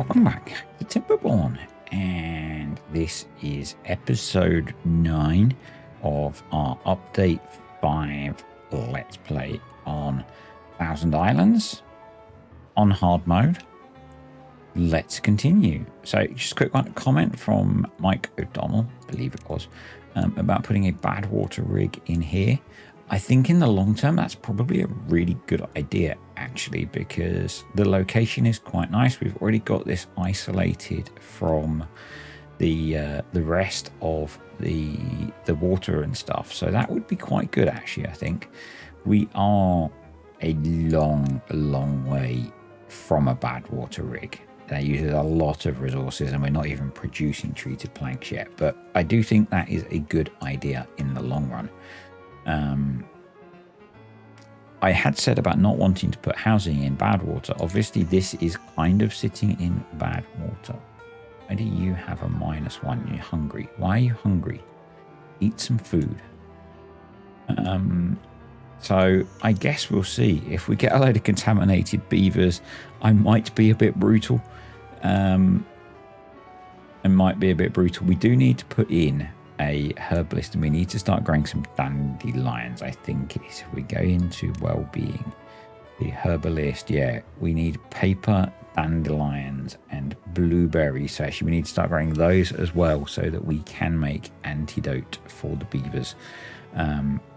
Welcome back to TimberBorn, and this is episode 9 of our update 5 Let's Play on Thousand Islands on hard mode. Let's continue. So just a quick one, comment from Mike O'Donnell, I believe it was, about putting a bad water rig in here. I think in the long term, that's probably a really good idea, actually, because the location is quite nice. We've already got this isolated from the rest of the water and stuff. So that would be quite good, actually, I think. We are a long way from a bad water rig. That uses a lot of resources, and we're not even producing treated planks yet. But I do think that is a good idea in the long run. I had said about not wanting to put housing in bad water. Obviously, this is kind of sitting in bad water. Why do you have a -1? You're hungry. Why are you hungry? Eat some food. So I guess we'll see. If we get a load of contaminated beavers, I might be a bit brutal. We do need to put in a herbalist, and we need to start growing some dandelions. I think it is. If we go into well-being, the herbalist, yeah, we need paper, dandelions, and blueberries. So actually we need to start growing those as well, so that we can make antidote for the beavers.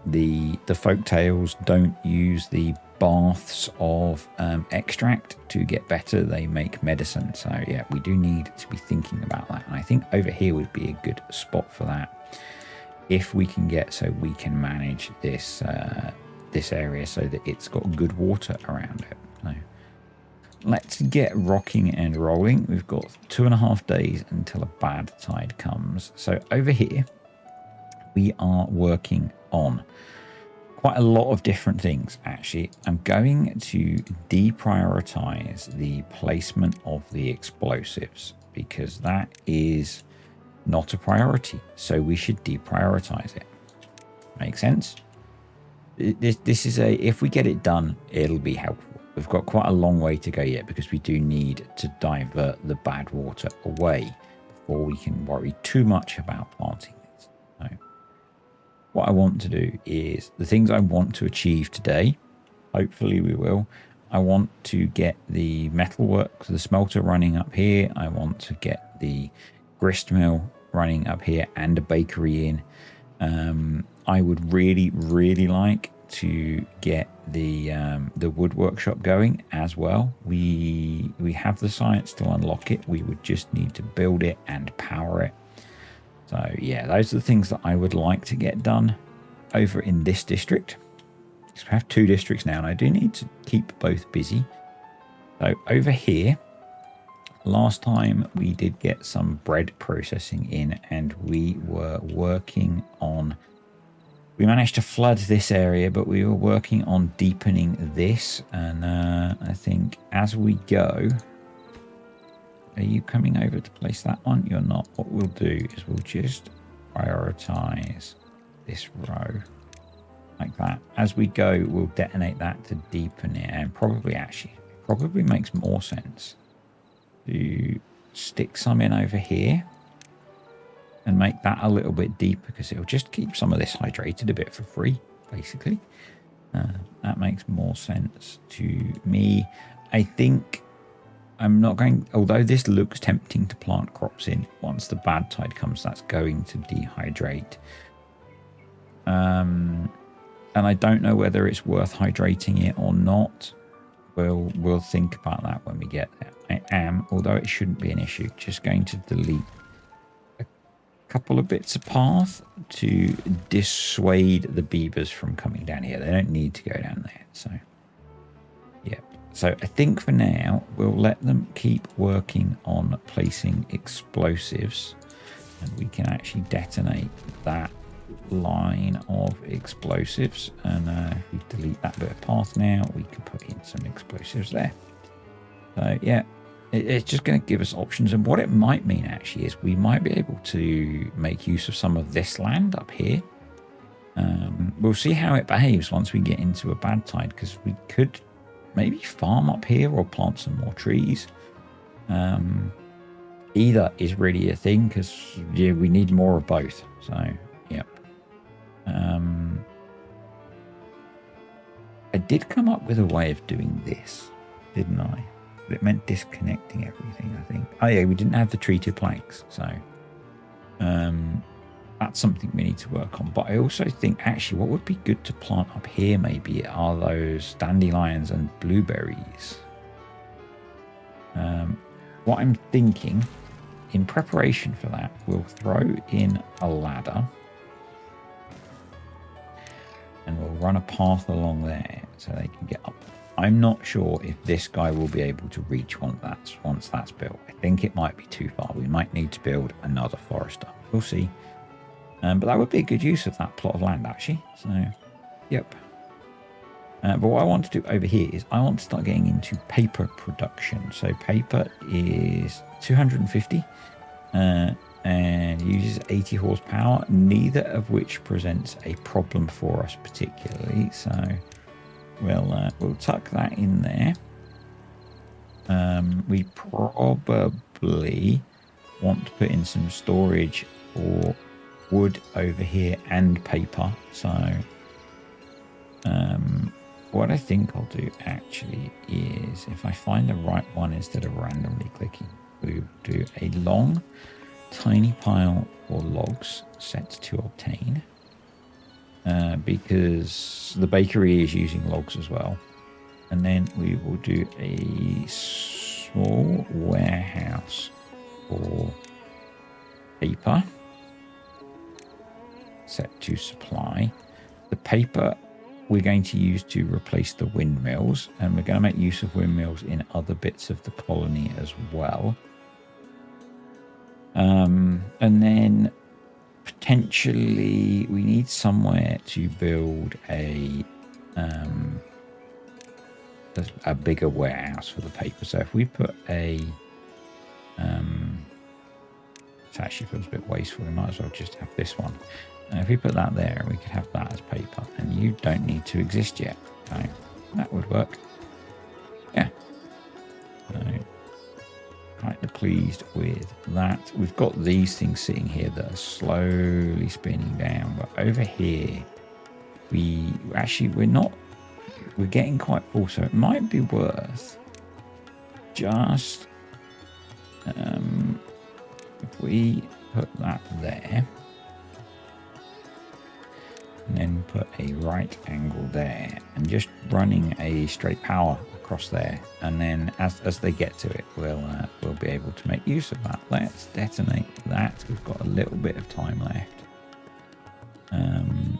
The Folktails don't use the baths of extract to get better. They make medicine. So yeah, we do need to be thinking about that, and I think over here would be a good spot for that, if we can get, so we can manage this this area so that it's got good water around it. So let's get rocking and rolling. We've got 2.5 days until a bad tide comes. So over here we are working on quite a lot of different things, actually. I'm going to deprioritize the placement of the explosives, because that is not a priority. So we should deprioritize it. Make sense? This is if we get it done, it'll be helpful. We've got quite a long way to go yet, because we do need to divert the bad water away before we can worry too much about planting this. So what I want to do is the things I want to achieve today. Hopefully we will. I want to get the metalwork, the smelter running up here. I want to get the grist mill running up here and a bakery in. I would really like to get the wood workshop going as well. We have the science to unlock it. We would just need to build it and power it. So yeah, those are the things that I would like to get done over in this district. So we have 2 districts now, and I do need to keep both busy. So over here, last time we did get some bread processing in, and we were working on, we managed to flood this area, but we were working on deepening this. And I think as we go, are you coming over to place that one? You're not. What we'll do is we'll just prioritize this row like that. As we go, we'll detonate that to deepen it, and probably makes more sense to stick some in over here and make that a little bit deeper, because it'll just keep some of this hydrated a bit for free, basically. That makes more sense to me. I think I'm not going, although this looks tempting to plant crops in, once the bad tide comes, that's going to dehydrate. And I don't know whether it's worth hydrating it or not. We'll think about that when we get there. I am, although it shouldn't be an issue, just going to delete a couple of bits of path to dissuade the beavers from coming down here. They don't need to go down there. So yeah. So I think for now, we'll let them keep working on placing explosives, and we can actually detonate that line of explosives. And if we delete that bit of path now, we can put in some explosives there. So yeah, it's just going to give us options. And what it might mean actually is we might be able to make use of some of this land up here. We'll see how it behaves once we get into a bad tide, because we could maybe farm up here or plant some more trees. Either is really a thing because yeah, we need more of both. So, yep. I did come up with a way of doing this, didn't I? But it meant disconnecting everything, I think. Oh yeah, we didn't have the treated planks, so that's something we need to work on. But I also think actually what would be good to plant up here maybe are those dandelions and blueberries. What I'm thinking, in preparation for that, we'll throw in a ladder and we'll run a path along there so they can get up. I'm not sure if this guy will be able to reach once that's built. I think it might be too far. We might need to build another forester. We'll see. But that would be a good use of that plot of land, actually. So, yep. But what I want to do over here is I want to start getting into paper production. So paper is 250 and uses 80 horsepower, neither of which presents a problem for us particularly. So we'll tuck that in there. We probably want to put in some storage for wood over here and paper. So what I think I'll do actually is, if I find the right one instead of randomly clicking, we'll do a long tiny pile for logs set to obtain, because the bakery is using logs as well. And then we will do a small warehouse for paper set to supply. The paper we're going to use to replace the windmills, and we're going to make use of windmills in other bits of the colony as well. And then potentially we need somewhere to build a bigger warehouse for the paper. So if we put a it actually feels a bit wasteful, we might as well just have this one. And if we put that there, we could have that as paper, and you don't need to exist yet. So that would work. Yeah. So kind of pleased with that. We've got these things sitting here that are slowly spinning down, but over here we're getting quite full, so it might be worth just if we put that there and then put a right angle there and just running a straight power across there, and then as they get to it, we'll be able to make use of that. Let's detonate that. We've got a little bit of time left, and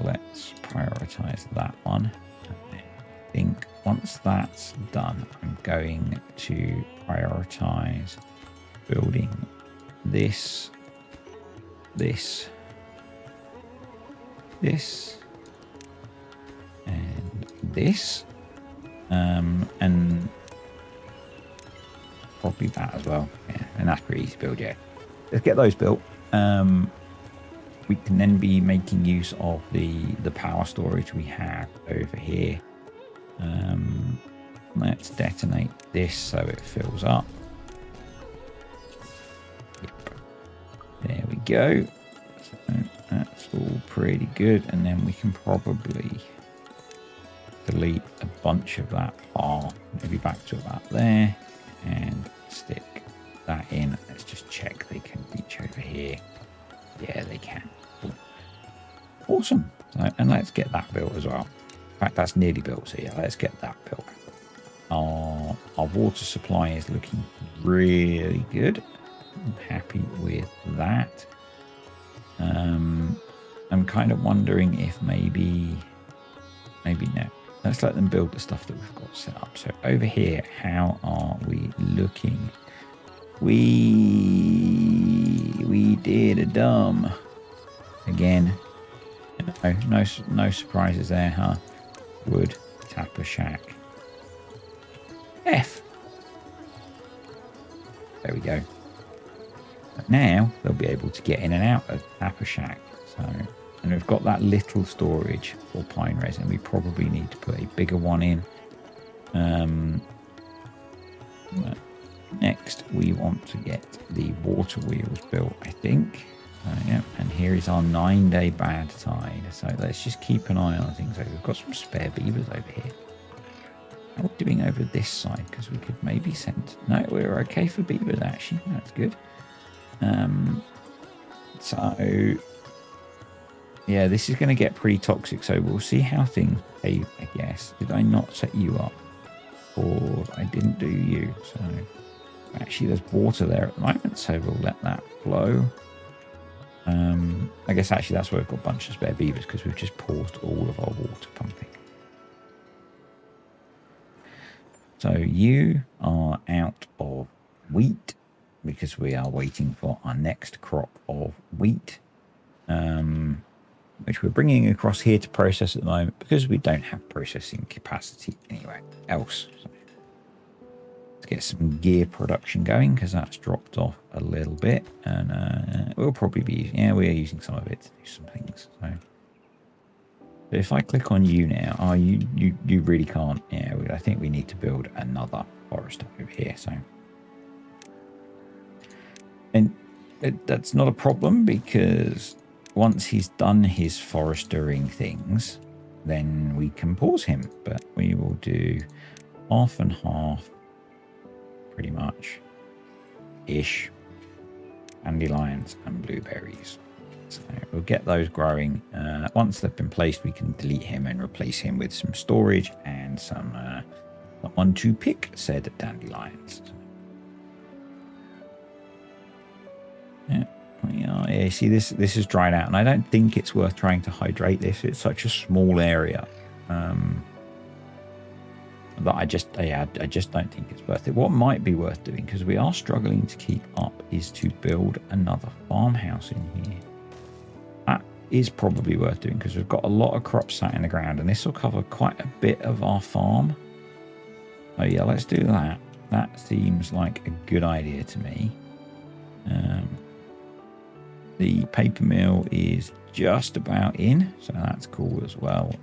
let's prioritize that one. I think once that's done, I'm going to prioritize building this and this, and probably that as well. Yeah, and that's pretty easy to build. Yeah, let's get those built. We can then be making use of the power storage we have over here. Let's detonate this so it fills up. Yep. There we go. So that's all pretty good, and then we can probably delete a bunch of that bar, maybe back to about there, and stick that in. Let's just check they can reach over here. Yeah, they can. Cool. Awesome. So, and let's get that built as well. In fact, that's nearly built, so yeah, let's get that built. Our water supply is looking really good. I'm happy with that. I'm kind of wondering if maybe no. Let's let them build the stuff that we've got set up. So over here, how are we looking? We did a dumb again. No surprises there, huh? Wood, tapper shack. F. There we go. But now they'll be able to get in and out of tapper shack. So, and we've got that little storage for pine resin. We probably need to put a bigger one in. Next, we want to get the water wheels built, I think. Yeah, and here is our 9-day bad tide. So let's just keep an eye on things. We've got some spare beavers over here. How are we doing over this side? Because we could maybe send... No, we're okay for beavers, actually. That's good. So... Yeah, this is going to get pretty toxic, so we'll see how things behave, I guess. Did I not set you up? Or I didn't do you, so... Actually, there's water there at the moment, so we'll let that flow. I guess actually that's where we've got a bunch of spare beavers, because we've just paused all of our water pumping. So you are out of wheat, because we are waiting for our next crop of wheat. Which we're bringing across here to process at the moment because we don't have processing capacity anywhere else. So let's get some gear production going because that's dropped off a little bit, and we'll probably be using, yeah, we are using some of it to do some things. So if I click on you now, oh, you really can't. Yeah, I think we need to build another forest over here. So, and that's not a problem because once he's done his forestering things, then we can pause him. But we will do half and half, pretty much, ish, dandelions and blueberries. So we'll get those growing. Once they've been placed, we can delete him and replace him with some storage and some someone to pick said dandelions. Yeah. Yeah, see, this is dried out, and I don't think it's worth trying to hydrate this. It's such a small area that I just don't think it's worth it. What might be worth doing, because we are struggling to keep up, is to build another farmhouse in here. That is probably worth doing because we've got a lot of crops sat in the ground, and this will cover quite a bit of our farm. So yeah, let's do that. That seems like a good idea to me. The paper mill is just about in, so that's cool as well.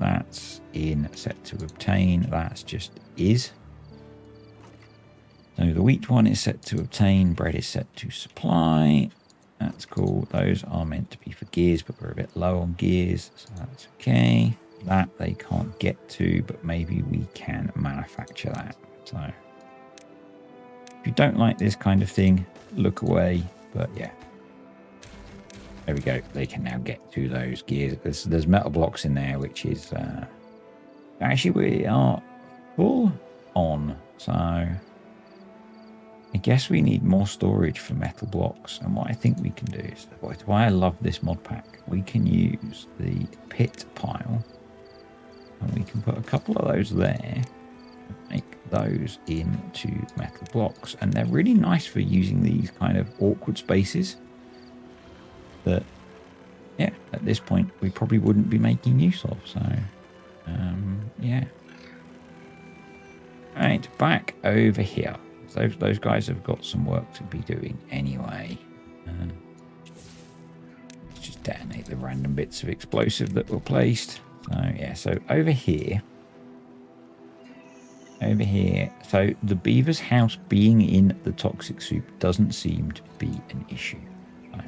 That's in, set to obtain. That's just is. So the wheat one is set to obtain. Bread is set to supply. That's cool. Those are meant to be for gears, but we're a bit low on gears, so that's okay. That they can't get to, but maybe we can manufacture that. So if you don't like this kind of thing, look away. But yeah. There we go. They can now get to those gears. There's metal blocks in there, which is... actually, we are full on. So I guess we need more storage for metal blocks. And what I think we can do is... why I love this mod pack. We can use the pit pile. And we can put a couple of those there. And make those into metal blocks. And they're really nice for using these kind of awkward spaces that, yeah, at this point we probably wouldn't be making use of. So yeah, right, back over here. So those guys have got some work to be doing anyway. Let's just detonate the random bits of explosive that were placed. So yeah, so over here, so the beaver's house being in the toxic soup doesn't seem to be an issue. So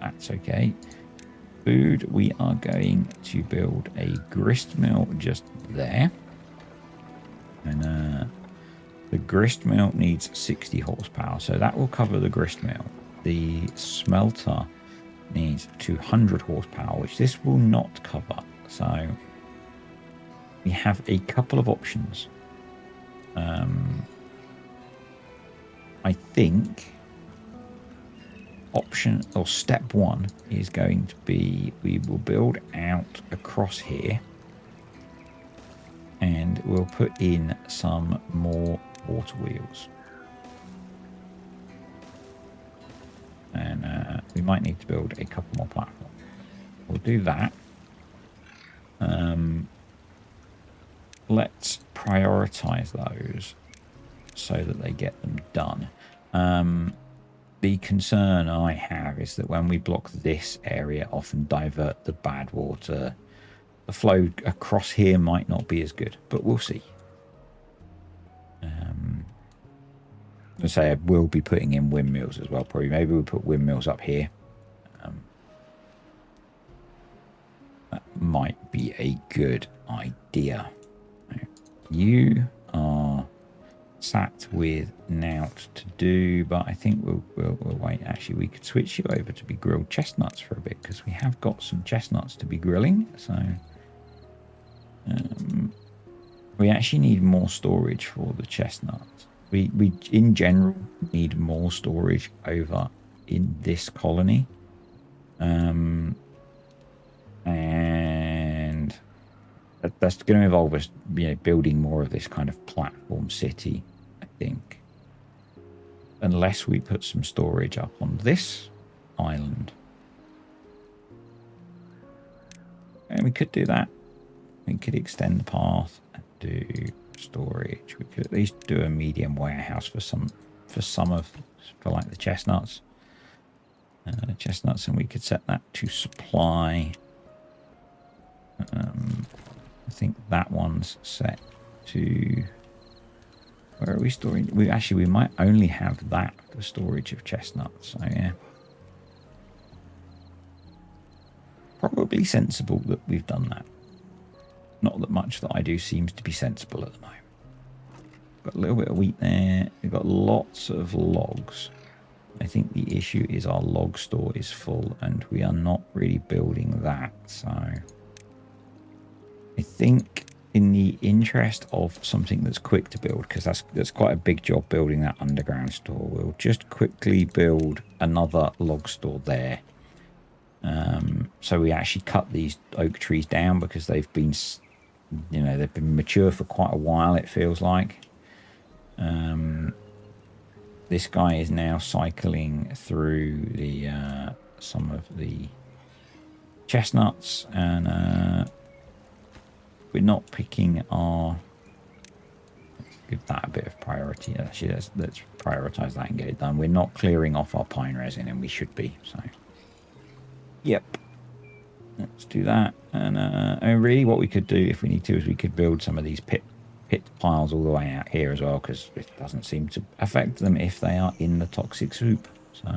that's okay. Food, we are going to build a grist mill just there. And the grist mill needs 60 horsepower, so that will cover the grist mill. The smelter needs 200 horsepower, which this will not cover. So we have a couple of options. I think option or step one is going to be, we will build out across here and we'll put in some more water wheels, and we might need to build a couple more platforms. We'll do that. Let's prioritize those so that they get them done. The concern I have is that when we block this area off and divert the bad water, the flow across here might not be as good, but we'll see. I say I will be putting in windmills as well. Probably maybe we'll put windmills up here. That might be a good idea. You are sat with Nout to do, but I think we'll wait. Actually, we could switch you over to be grilled chestnuts for a bit because we have got some chestnuts to be grilling. So we actually need more storage for the chestnuts. We in general need more storage over in this colony. And that's going to involve us, building more of this kind of platform city, I think. Unless we put some storage up on this island. And we could do that. We could extend the path and do storage. We could at least do a medium warehouse for like the chestnuts. And we could set that to supply. I think that one's set to. Where are we storing? We might only have that for storage of chestnuts. So yeah, probably sensible that we've done that. Not that much that I do seems to be sensible at the moment. Got a little bit of wheat there. We've got lots of logs. I think the issue is our log store is full and we are not really building that. So I think in the interest of something that's quick to build, because that's quite a big job building that underground store, we'll just quickly build another log store there. So we actually cut these oak trees down because they've been mature for quite a while, it feels like. This guy is now cycling through the some of the chestnuts, and we're not picking our. Let's give that a bit of priority. Actually, let's prioritize that and get it done. We're not clearing off our pine resin, and we should be. So, yep. Let's do that. And really, what we could do if we need to is we could build some of these pit piles all the way out here as well, because it doesn't seem to affect them if they are in the toxic soup. So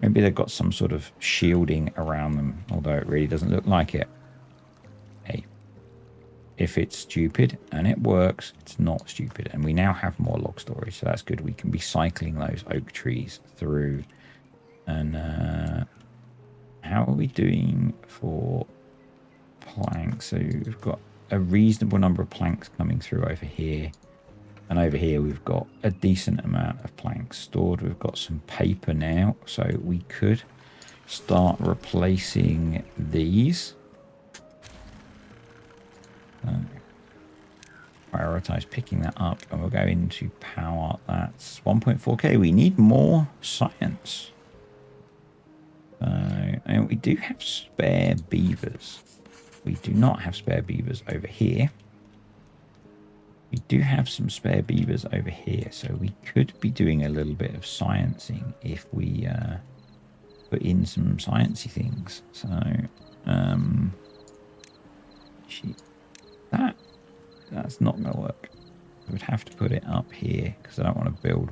maybe they've got some sort of shielding around them, although it really doesn't look like it. Hey, if it's stupid and it works, it's not stupid. And we now have more log storage, so that's good. We can be cycling those oak trees through. And how are we doing for planks? So we've got a reasonable number of planks coming through over here. And over here we've got a decent amount of planks stored. We've got some paper now, so we could start replacing these. Prioritize picking that up, and we'll go into power. That's 1.4k. We need more science. And we do have spare beavers. We do not have spare beavers over here. We do have some spare beavers over here, so we could be doing a little bit of sciencing if we put in some sciencey things. So, that's not going to work. We would have to put it up here because I don't want to build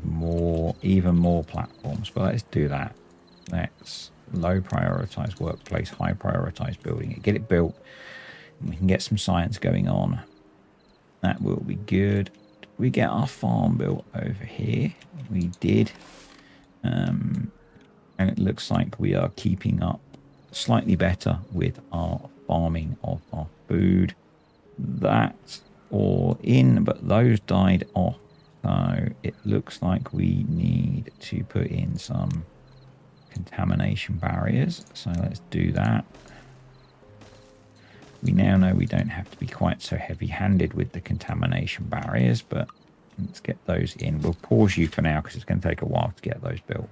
even more platforms. But let's do that. Let's low prioritize workplace, high prioritize building it. Get it built. And we can get some science going on. That will be good. We get our farm built over here. We did. And it looks like we are keeping up slightly better with our farming of our food. That's all in, but those died off. So it looks like we need to put in some contamination barriers. So let's do that. We now know we don't have to be quite so heavy-handed with the contamination barriers, but let's get those in. We'll pause you for now because it's going to take a while to get those built.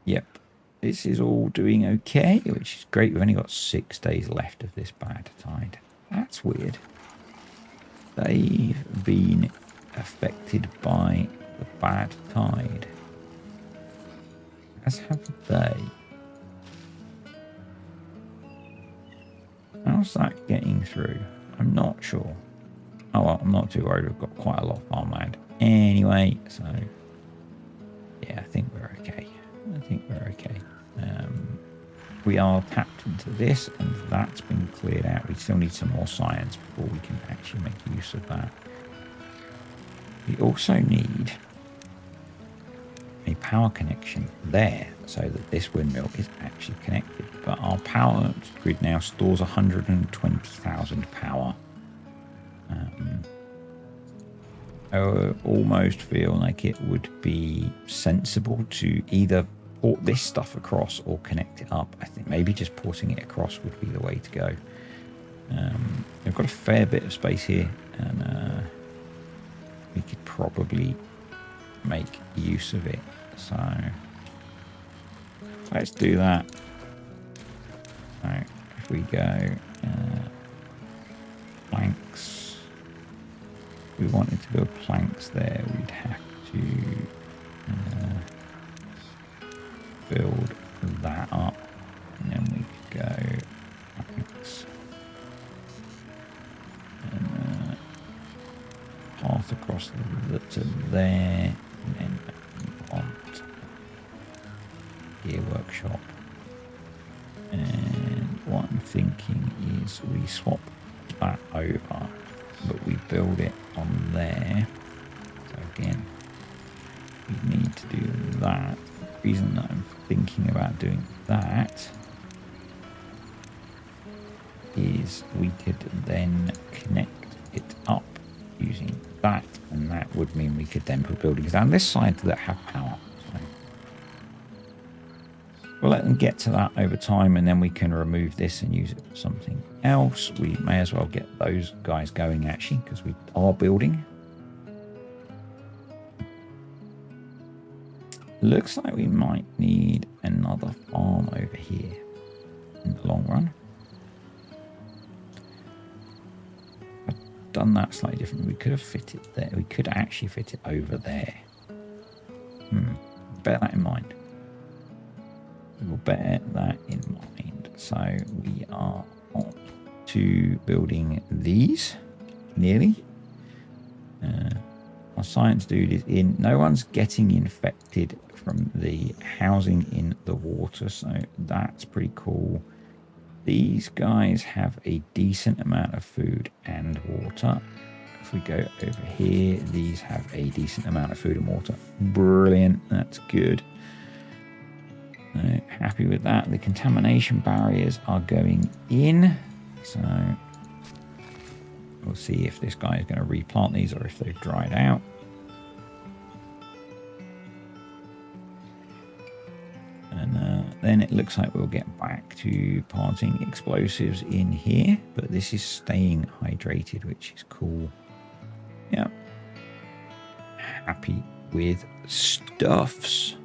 Yep, this is all doing okay, which is great. We've only got 6 days left of this bad tide. That's weird. They've been affected by the bad tide. As have they. How's that getting through? I'm not sure. Oh, well, I'm not too worried. We've got quite a lot of farmland anyway. So, yeah, I think we're okay. We are tapped into this, and that's been cleared out. We still need some more science before we can actually make use of that. We also need a power connection there so that this windmill is actually connected. But our power grid now stores 120,000 power. I almost feel like it would be sensible to either port this stuff across or connect it up. I think maybe just porting it across would be the way to go. We've got a fair bit of space here, and we could probably make use of it. So let's do that. So if we go planks, if we wanted to build planks there, we'd have to build that up, and then we could go planks and path across to there, and then we want gear workshop. And what I'm thinking is we swap that over, but we build it on there. So again, we need to do that. The reason that I'm thinking about doing that is we could then connect it up using that, and that would mean we could then put buildings down this side that have power. So we'll let them get to that over time, and then we can remove this and use it for something else. We may as well get those guys going actually, because we are building. Looks like we might need another farm over here in the long run. I've done that slightly differently. We could have fit it there. We could actually fit it over there. Bear that in mind. We will bear that in mind. So we are on to building these nearly. Our science dude is in. No one's getting infected from the housing in the water, so that's pretty cool. These guys have a decent amount of food and water. If we go over here, these have a decent amount of food and water. Brilliant, that's good. Happy with that. The contamination barriers are going in, so we'll see if this guy is going to replant these or if they've dried out. And then it looks like we'll get back to planting explosives in here, but this is staying hydrated, which is cool. Yeah. Happy with stuffs.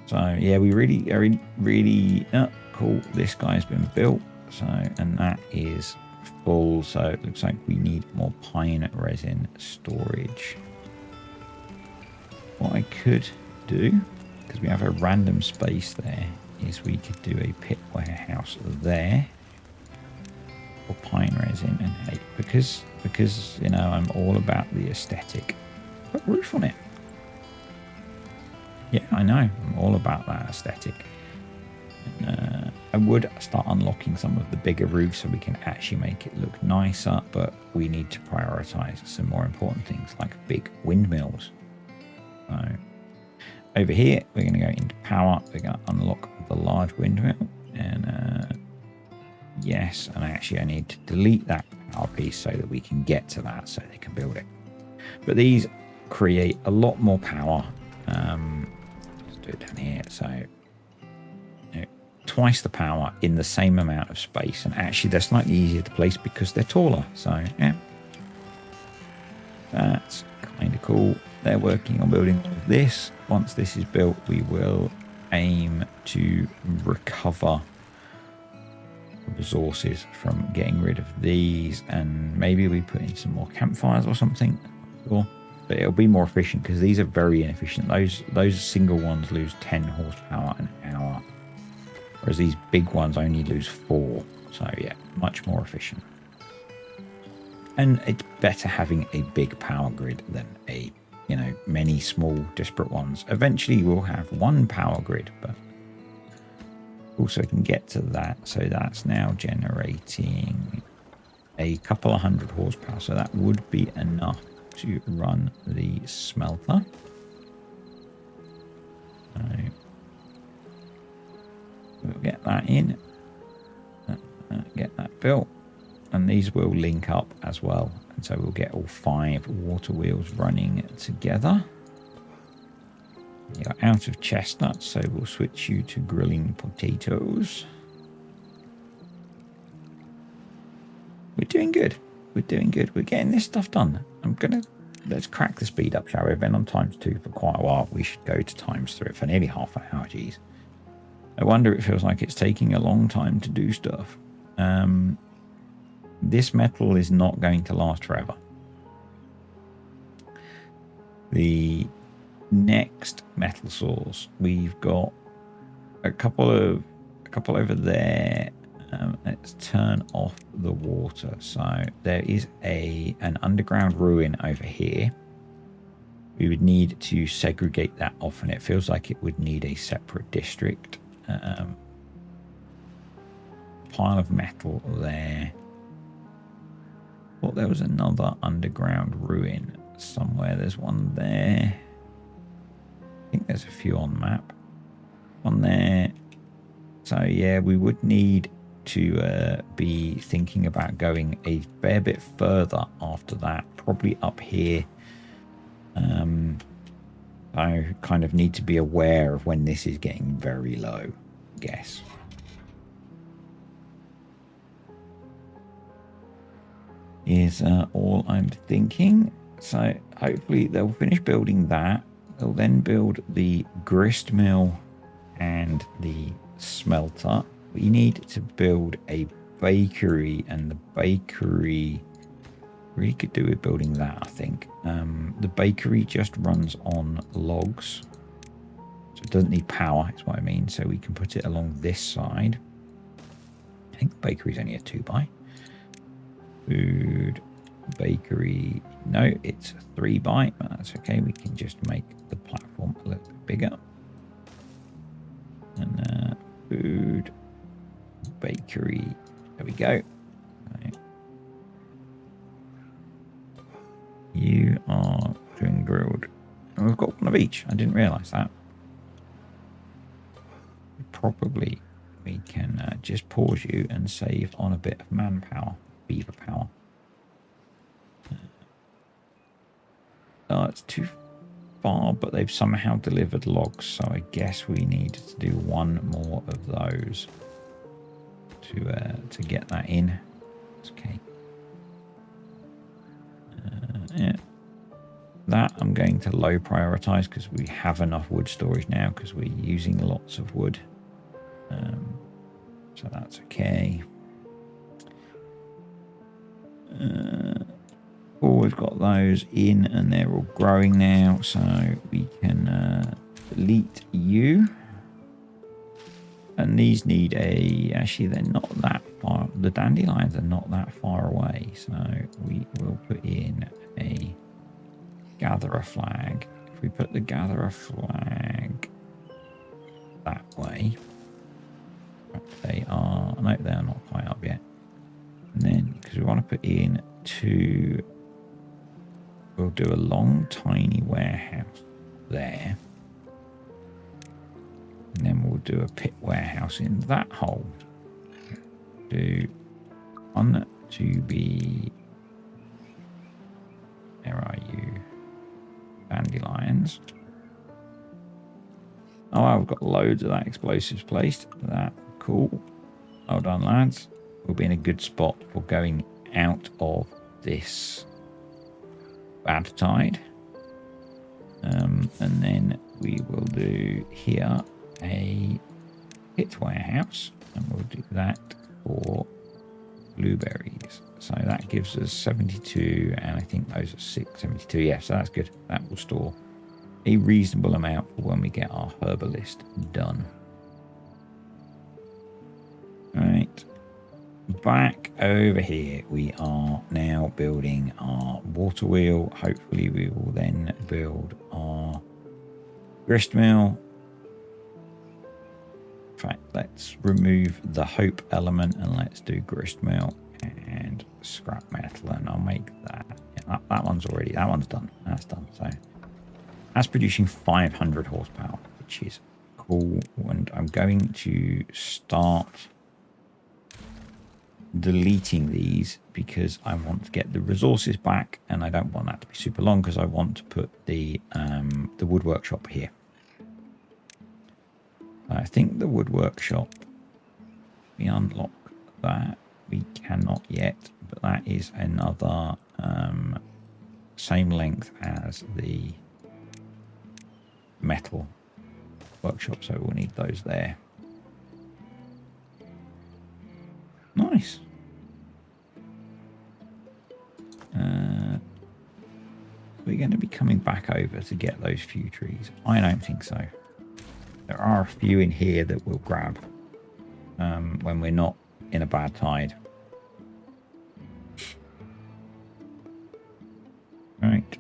So yeah, we really cool. This guy's been built. So, and that is full. So it looks like we need more pine resin storage. What I could do, because we have a random space there, is we could do a pit warehouse there for pine resin. And hey, because you know I'm all about the aesthetic, put a roof on it. Yeah, I know, I'm all about that aesthetic. I would start unlocking some of the bigger roofs so we can actually make it look nicer, but we need to prioritize some more important things like big windmills. So over here, we're going to go into power. We're going to unlock the large windmill. And yes, and actually I need to delete that power piece so that we can get to that so they can build it. But these create a lot more power. Let's do it down here. So twice the power in the same amount of space, and actually they're slightly easier to place because they're taller. So yeah, that's kind of cool. They're working on building this. Once this is built, we will aim to recover resources from getting rid of these, and maybe we put in some more campfires or something. Cool. But it'll be more efficient because these are very inefficient. Those single ones lose 10 horsepower an hour, whereas these big ones only lose 4. So yeah, much more efficient. And it's better having a big power grid than a, you know, many small disparate ones. Eventually we'll have one power grid, but also can get to that. So that's now generating a couple of 100 horsepower. So that would be enough to run the smelter. So we'll get that in, get that built. And these will link up as well. And so we'll get all 5 water wheels running together. You're out of chestnuts, so we'll switch you to grilling potatoes. We're doing good. We're doing good. We're getting this stuff done. Let's crack the speed up, shall we? I've been on ×2 for quite a while. We should go to ×3 for nearly half an hour. Geez. I wonder, it feels like it's taking a long time to do stuff. This metal is not going to last forever. The next metal source, we've got a couple over there. Let's turn off the water. So there is an underground ruin over here. We would need to segregate that off, and it feels like it would need a separate district. Pile of metal there. Thought there was another underground ruin somewhere. There's one there. I think there's a few on the map. One there. So yeah, we would need to be thinking about going a fair bit further after that. Probably up here. I kind of need to be aware of when this is getting very low, I guess. Is all I'm thinking. So hopefully they'll finish building that. They'll then build the grist mill and the smelter. We need to build a bakery, and the bakery really could do with building that, I think. The bakery just runs on logs, so it doesn't need power, is what I mean. So we can put it along this side. I think the bakery is only a 2x. Food, bakery, no, it's a 3x, but that's okay. We can just make the platform a little bit bigger. And food, bakery, there we go. Right. You are doing grilled. And we've got one of each. I didn't realise that. Probably we can just pause you and save on a bit of manpower. Beaver power. It's too far, but they've somehow delivered logs, so I guess we need to do one more of those to get that in. Okay. Yeah. That I'm going to low prioritize because we have enough wood storage now because we're using lots of wood. So that's okay. We've got those in and they're all growing now, so we can delete you. And these need actually they're not that far, the dandelions are not that far away, so we will put in a gatherer flag. If we put the gatherer flag that way, they are, no, they are not quite up yet. And then, because we want to put in two, we'll do a long, tiny warehouse there. And then we'll do a pit warehouse in that hole. Do one to be, where are you? Dandelions. Oh, I've got loads of that explosives placed. That cool. Well done, lads. We'll be in a good spot for going out of this bad tide. And then we will do here a pit warehouse, and we'll do that for blueberries. So that gives us 72, and I think those are 72. Yeah, so that's good. That will store a reasonable amount for when we get our herbalist done. All right. back over here, we are now building our water wheel. Hopefully we will then build our grist mill. In fact, let's remove the hope element and let's do grist mill and scrap metal, and I'll make that. Yeah, that one's already, that one's done. That's done. So that's producing 500 horsepower, which is cool. And I'm going to start deleting these because I want to get the resources back, and I don't want that to be super long because I want to put the wood workshop here. I think the wood workshop, we unlock that. We cannot yet, but that is another same length as the metal workshop, so we'll need those there. Nice. We're going to be coming back over to get those few trees. I don't think so. There are a few in here that we'll grab when we're not in a bad tide. Right.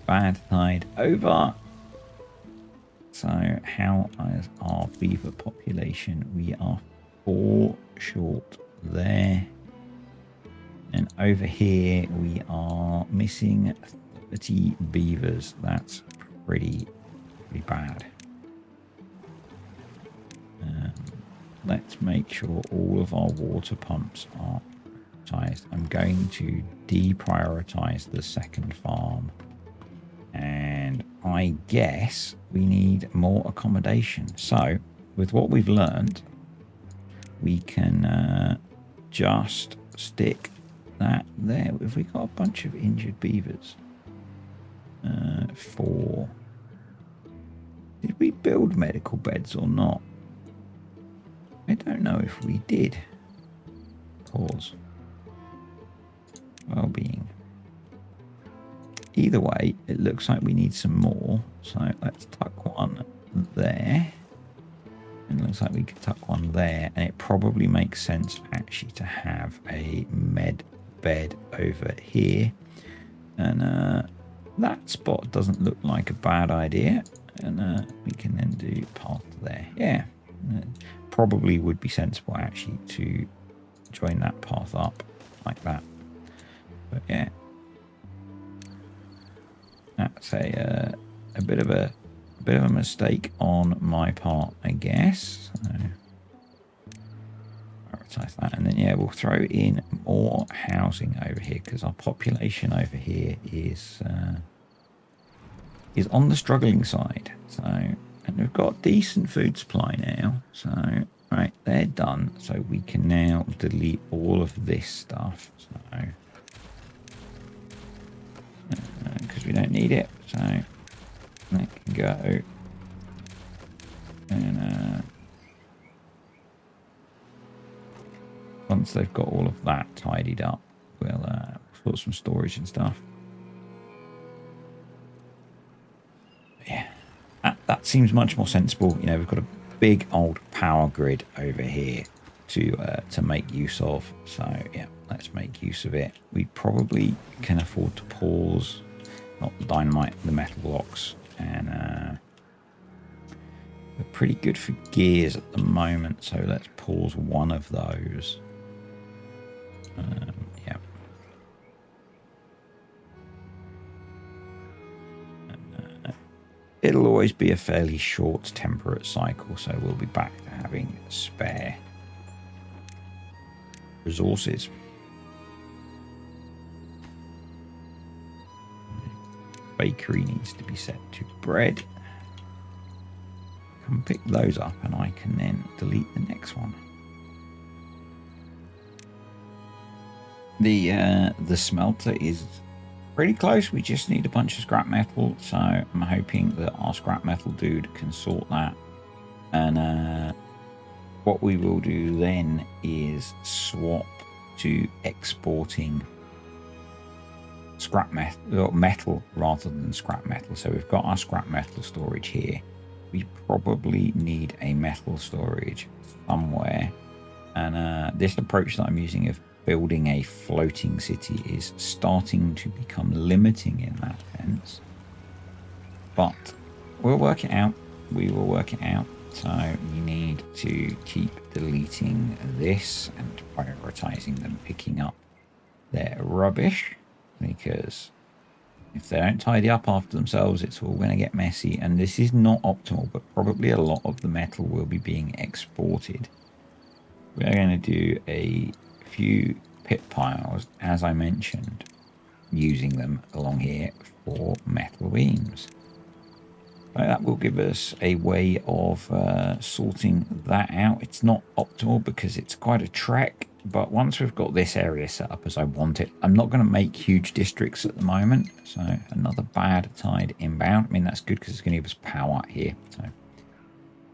Bad tide over. So how is our beaver population? We are 4 short there. And over here we are missing 30 beavers. That's pretty bad. Let's make sure all of our water pumps are prioritized. I'm going to deprioritize the second farm. And I guess we need more accommodation. So with what we've learned, we can just stick that there. If we got a bunch of injured beavers, did we build medical beds or not? I don't know if we did. Pause. Well-being. Either way, it looks like we need some more. So let's tuck one there. And it looks like we could tuck one there. And it probably makes sense actually to have a med bed over here. And that spot doesn't look like a bad idea. And we can then do path there. Yeah. Probably would be sensible actually to join that path up like that. But yeah. That's a bit of a mistake on my part, I guess. So, prioritize that, and then yeah, we'll throw in more housing over here because our population over here is on the struggling side. So, and we've got decent food supply now. So, right, they're done. So we can now delete all of this stuff. So. Because we don't need it, so that can go. And once they've got all of that tidied up, we'll sort some storage and stuff. Yeah, that seems much more sensible. You know, we've got a big old power grid over here to make use of. So yeah, let's make use of it. We probably can afford to pause, not the dynamite, the metal blocks, and we're pretty good for gears at the moment. So let's pause one of those. Yeah. It'll always be a fairly short temperate cycle, so we'll be back to having spare resources. Bakery needs to be set to bread. Can pick those up and I can then delete the next one. The smelter is pretty close. We just need a bunch of scrap metal, so I'm hoping that our scrap metal dude can sort that. And what we will do then is swap to exporting scrap metal rather than scrap metal. So we've got our scrap metal storage here. we probably need a metal storage somewhere. And this approach that I'm using of building a floating city is starting to become limiting in that sense. But we'll work it out. We will work it out. So you need to keep deleting this and prioritizing them picking up their rubbish, because if they don't tidy up after themselves, it's all going to get messy. And this is not optimal, but probably a lot of the metal will be being exported. We're going to do a few pit piles, as I mentioned, using them along here for metal beams. So that will give us a way of sorting that out. It's not optimal because it's quite a trek, but once we've got this area set up as I want it, I'm not going to make huge districts at the moment. So another bad tide inbound. I mean, that's good because it's going to give us power here. So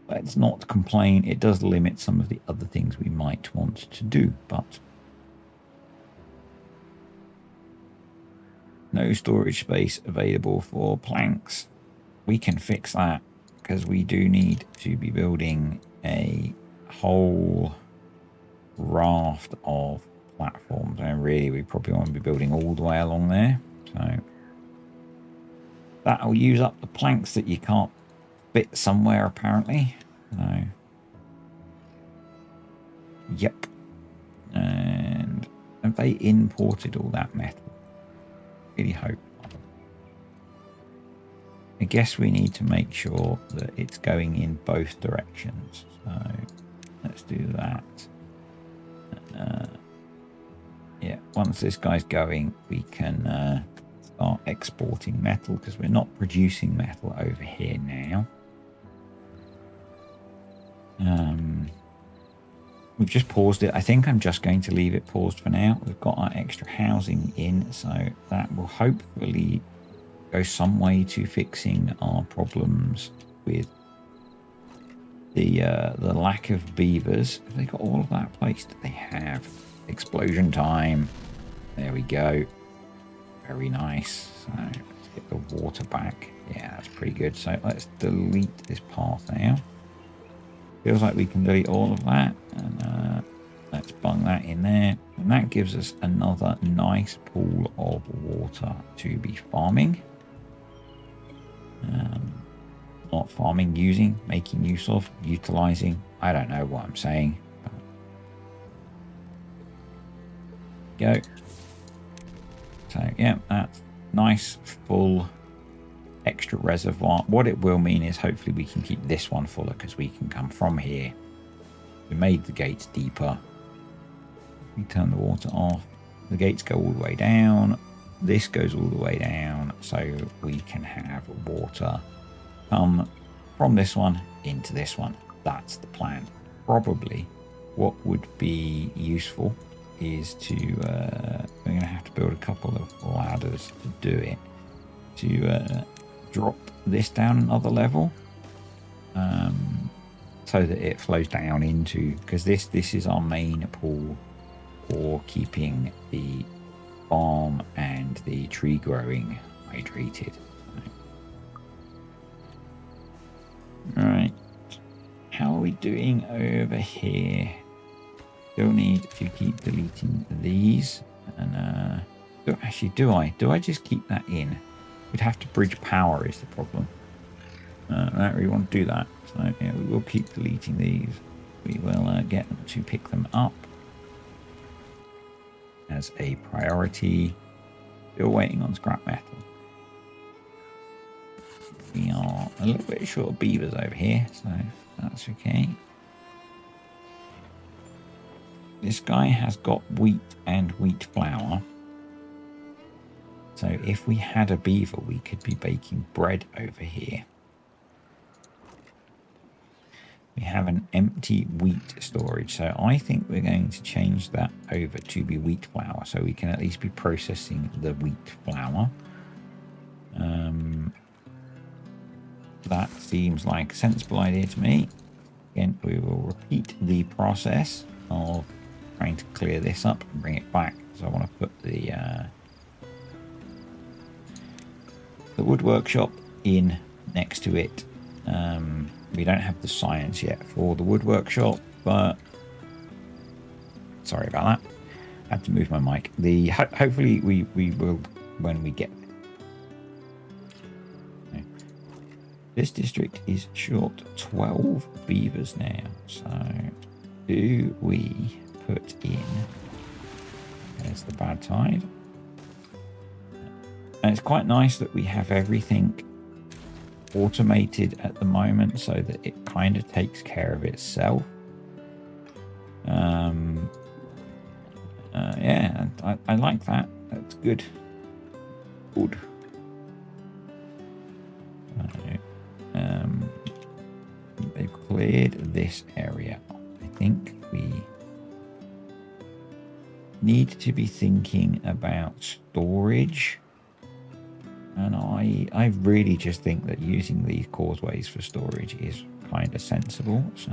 let's not complain. It does limit some of the other things we might want to do, but no storage space available for planks. We can fix that because we do need to be building a whole raft of platforms, and really we probably want to be building all the way along there. So that'll use up the planks that you can't fit somewhere apparently. So yep. And have they imported all that metal? Really hope. I guess we need to make sure that it's going in both directions. So let's do that. Yeah, once this guy's going, we can start exporting metal because we're not producing metal over here now. We've just paused it. I think I'm just going to leave it paused for now. We've got our extra housing in, so that will hopefully go some way to fixing our problems with the lack of beavers. Have they got all of that placed? They have. Explosion time. There we go. Very nice. So let's get the water back. Yeah, that's pretty good. So let's delete this path now. Feels like we can delete all of that. And let's bung that in there. And that gives us another nice pool of water to be farming. Not farming, using, making use of, utilizing. I don't know what I'm saying. Go. So yeah, that's nice full extra reservoir. What it will mean is hopefully we can keep this one fuller because we can come from here. We made the gates deeper. We turn the water off. The gates go all the way down. This goes all the way down, so we can have water come from this one into this one. That's the plan. Probably what would be useful is to we're going to have to build a couple of ladders to do it, to drop this down another level, so that it flows down into, because this is our main pool for keeping the farm and the tree growing hydrated. Right, how are we doing over here? Still need to keep deleting these. And actually, do I just keep that in? We'd have to bridge power is the problem. I don't really want to do that. So yeah, we will keep deleting these. We will get them to pick them up as a priority. Still waiting on scrap metal. We are a little bit short of beavers over here, so that's okay. This guy has got wheat and wheat flour. So if we had a beaver, we could be baking bread over here. We have an empty wheat storage, so I think we're going to change that over to be wheat flour, so we can at least be processing the wheat flour. That seems like a sensible idea to me. Again, we will repeat the process of trying to clear this up and bring it back. So I want to put the wood workshop in next to it. we don't have the science yet for the wood workshop, but sorry about that. I had to move my mic. Hopefully we will when we get there. Okay. This district is short 12 beavers now, so do we put in, there's the bad tide, and it's quite nice that we have everything automated at the moment so that it kind of takes care of itself. Yeah, I like that. That's good. Good. They've cleared this area. I think we need to be thinking about storage. And I really just think that using these causeways for storage is kind of sensible. So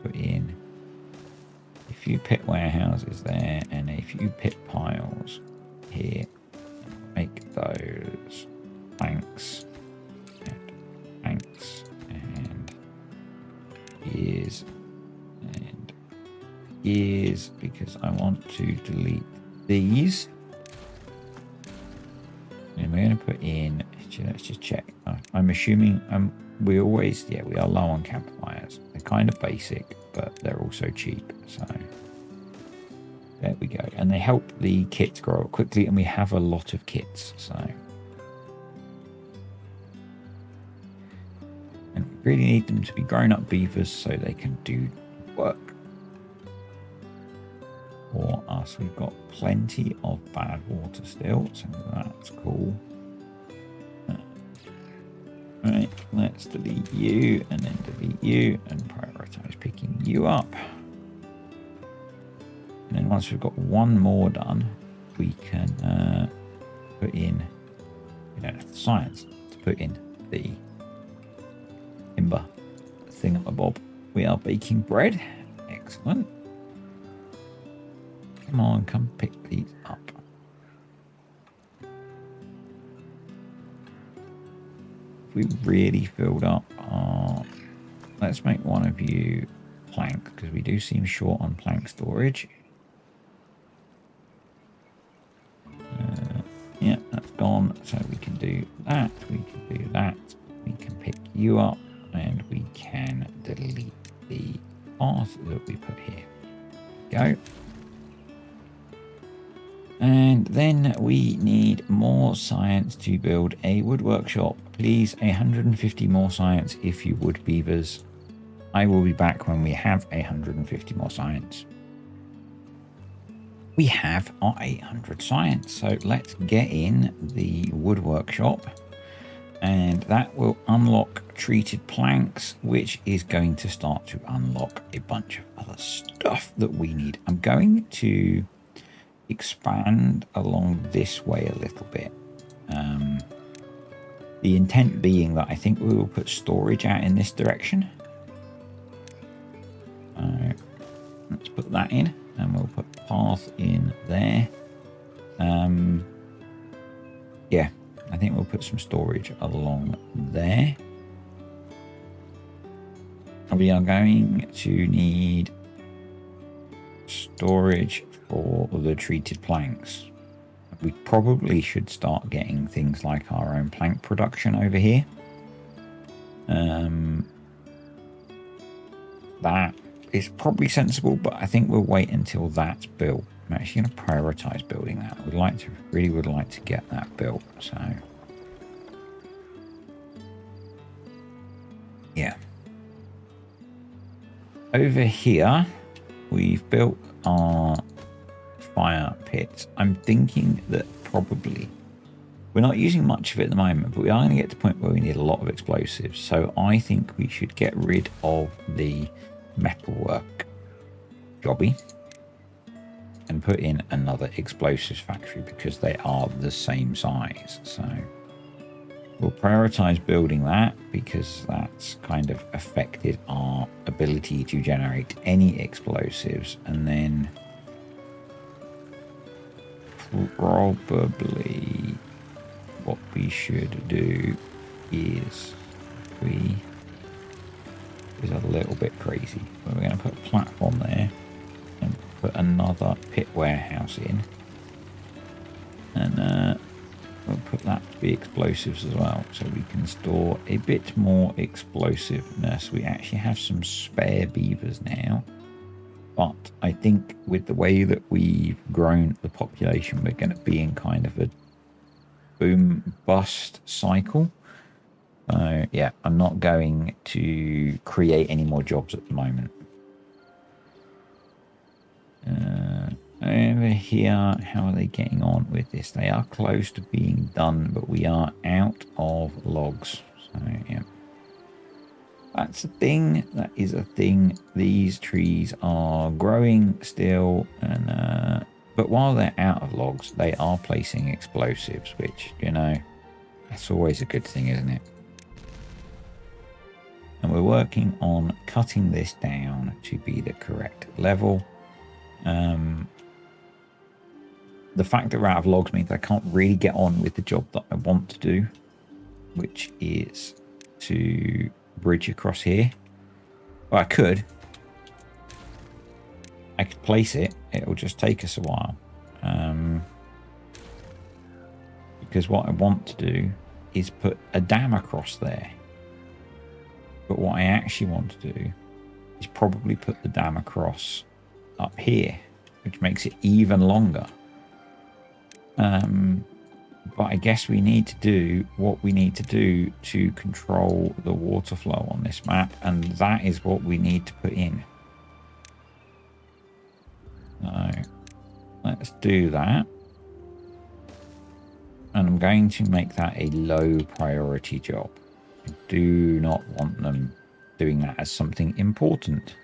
put in a few pit warehouses there and a few pit piles here. Make those planks and planks and gears and gears, because I want to delete these. And we're going to put in, let's just check. I'm assuming we are low on campfires. They're kind of basic, but they're also cheap. So there we go. And they help the kits grow up quickly, and we have a lot of kits. So, and we really need them to be grown-up beavers so they can do work for us. We've got plenty of bad water still, so that's cool. Right, let's delete you and then delete you and prioritize picking you up. And then once we've got one more done, we can put in, we don't have the science to put in the timber thingamabob. We are baking bread. Excellent. Come on, come pick these up. If we really filled up our... Let's make one of you plank, because we do seem short on plank storage. Yeah, that's gone. So we can do that. We can do that. We can pick you up, and we can delete the path that we put here. Go. And then we need more science to build a wood workshop. Please, 150 more science if you would, beavers. I will be back when we have 150 more science. We have our 800 science, so let's get in the wood workshop, and that will unlock treated planks, which is going to start to unlock a bunch of other stuff that we need. I'm going to expand along this way a little bit. The intent being that I think we will put storage out in this direction. Let's put that in, and we'll put path in there. Yeah, I think we'll put some storage along there. We are going to need storage for the treated planks. We probably should start getting things like our own plank production over here. That is probably sensible, but I think we'll wait until that's built. I'm actually going to prioritize building that. I would like to, really would like to get that built. So yeah, over here we've built our fire pit. I'm thinking that probably we're not using much of it at the moment, but we are going to get to the point where we need a lot of explosives. So I think we should get rid of the metalwork jobby and put in another explosives factory, because they are the same size. So we'll prioritize building that, because that's kind of affected our ability to generate any explosives. And then probably what we should do is we is a little bit crazy. But we're going to put a platform there and put another pit warehouse in. And we'll put that to be explosives as well, so we can store a bit more explosiveness. We actually have some spare beavers now, but I think with the way that we've grown the population, we're going to be in kind of a boom bust cycle. So yeah, I'm not going to create any more jobs at the moment. Over here, how are they getting on with this? They are close to being done, but we are out of logs. So yeah, that's a thing. That is a thing. These trees are growing still, and but while they're out of logs, they are placing explosives, which, you know, that's always a good thing, isn't it? And we're working on cutting this down to be the correct level. The fact that we're out of logs means I can't really get on with the job that I want to do, which is to bridge across here. Well, I could place it. It'll just take us a while. Because what I want to do is put a dam across there. But what I actually want to do is probably put the dam across up here, which makes it even longer. But I guess we need to do what we need to do to control the water flow on this map, and that is what we need to put in. So let's do that. And I'm going to make that a low priority job. I do not want them doing that as something important.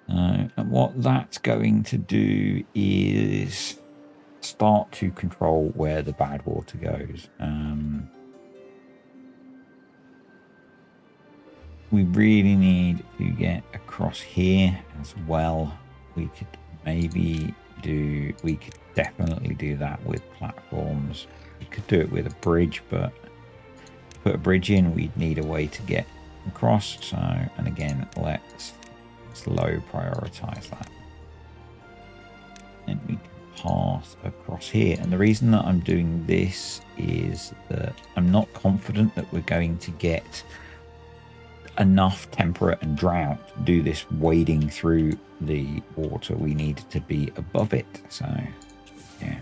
And what that's going to do is start to control where the bad water goes. We really need to get across here as well. We could definitely do that with platforms. We could do it with a bridge, but to put a bridge in, we'd need a way to get across. So, and again, let's low prioritize that. And we can path across here. And the reason that I'm doing this is that I'm not confident that we're going to get enough temperate and drought to do this wading through the water. We need to be above it. So yeah,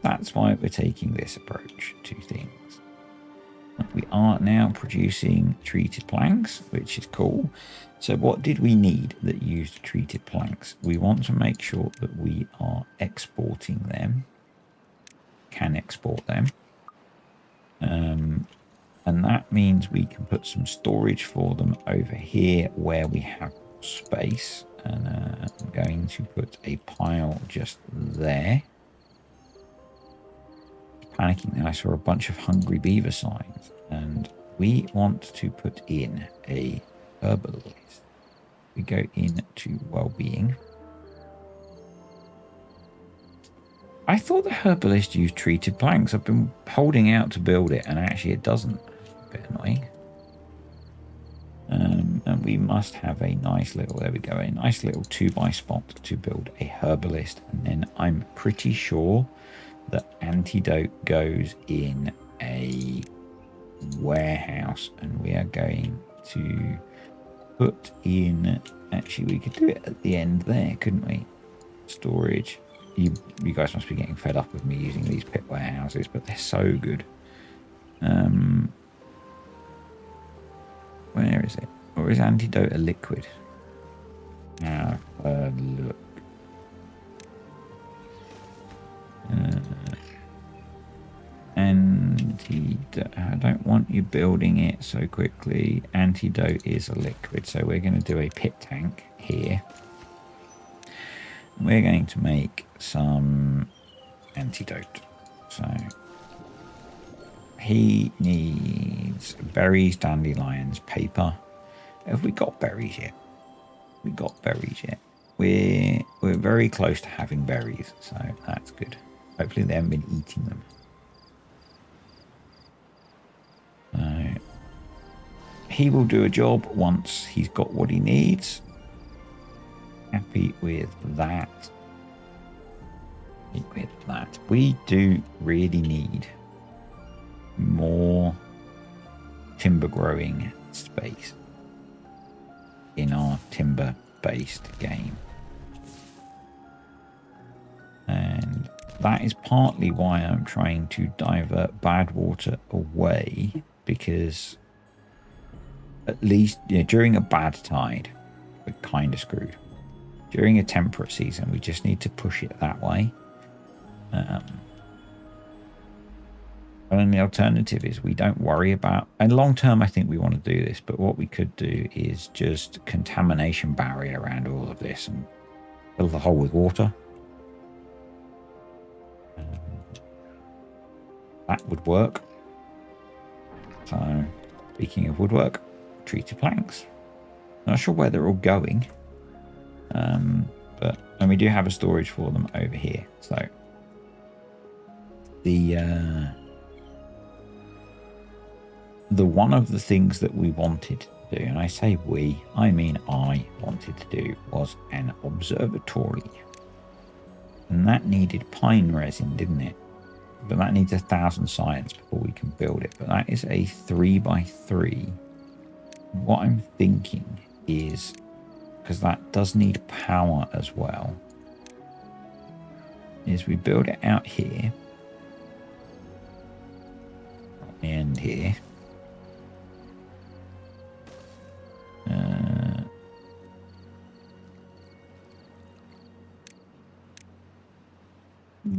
that's why we're taking this approach to things. We are now producing treated planks, which is cool. So what did we need that used treated planks? We want to make sure that we are exporting them, can export them. And that means we can put some storage for them over here where we have space. And I'm going to put a pile just there. Panicking now, I saw a bunch of hungry beaver signs, and we want to put in a herbalist. We go into well-being. I thought the herbalist used treated planks. I've been holding out to build it, and actually it doesn't. It's a bit annoying. And we must have a nice little, there we go, a nice little 2x spot to build a herbalist. And then I'm pretty sure that antidote goes in a warehouse, and we are going to put in, actually we could do it at the end there, couldn't we? Storage. You guys must be getting fed up with me using these pit warehouses, but they're so good. Where is it? Or is antidote a liquid? Look. Antidote. I don't want you building it so quickly. Antidote is a liquid, so we're going to do a pit tank here. We're going to make some antidote. So he needs berries, dandelions, paper. Have we got berries yet? We got berries yet? We're very close to having berries, so that's good. Hopefully they haven't been eating them. So he will do a job once he's got what he needs. Happy with that. Happy with that. We do really need more timber growing space in our timber based game, and that is partly why I'm trying to divert bad water away, because at least, you know, during a bad tide we're kind of screwed. During a temperate season we just need to push it that way. And the alternative is we don't worry about, and long term I think we want to do this, but what we could do is just contamination barrier around all of this and fill the hole with water. That would work. So speaking of woodwork, treated planks. Not sure where they're all going, but and we do have a storage for them over here. So the one of the things that we wanted to do, and I say we, I mean I wanted to do, was an observatory. And that needed pine resin, didn't it? But that needs 1,000 science before we can build it. But that is a 3x3. What I'm thinking is, because that does need power as well, is we build it out here. At the end here.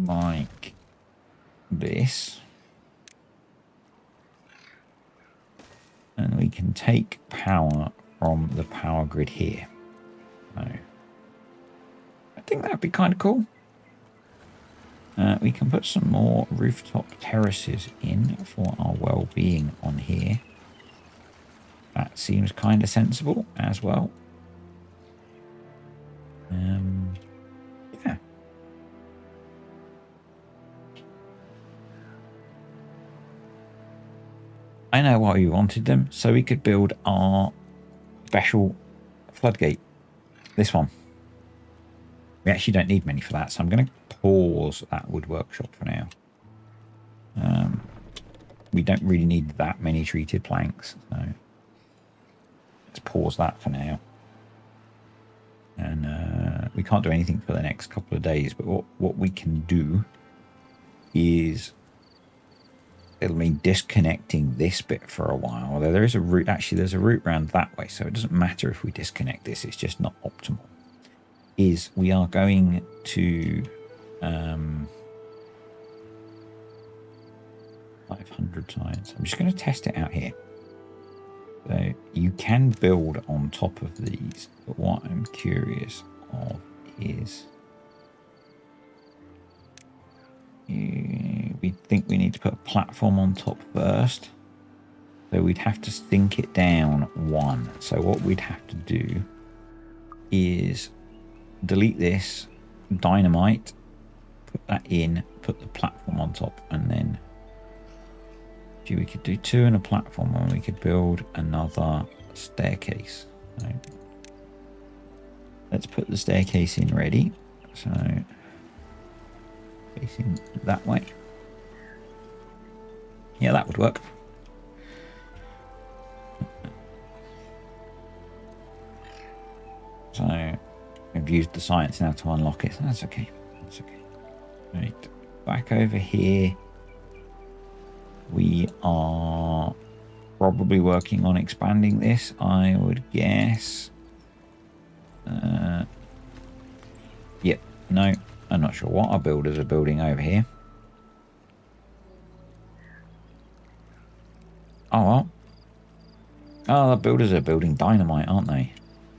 Like this, and we can take power from the power grid here. So I think that'd be kind of cool. We can put some more rooftop terraces in for our well-being on here. That seems kind of sensible as well. Yeah. I know why we wanted them, so we could build our special floodgate. This one. We actually don't need many for that, so I'm going to pause that wood workshop for now. We don't really need that many treated planks, so let's pause that for now. And we can't do anything for the next couple of days, but what we can do is, it'll mean disconnecting this bit for a while. Although there is a route, actually there's a route around that way, so it doesn't matter if we disconnect this, it's just not optimal. Is we are going to 500 science. I'm just going to test it out here. So you can build on top of these, but what I'm curious of is, we think we need to put a platform on top first. So we'd have to sink it down one. So what we'd have to do is delete this, dynamite, put that in, put the platform on top, and then we could do 2 and a platform, and we could build another staircase. So let's put the staircase in ready. So facing that way. Yeah, that would work. So I've used the science now to unlock it. That's okay. That's okay. Right, back over here. We are probably working on expanding this, I would guess. Yep. No, I'm not sure what our builders are building over here. Oh, well. Oh, the builders are building dynamite, aren't they?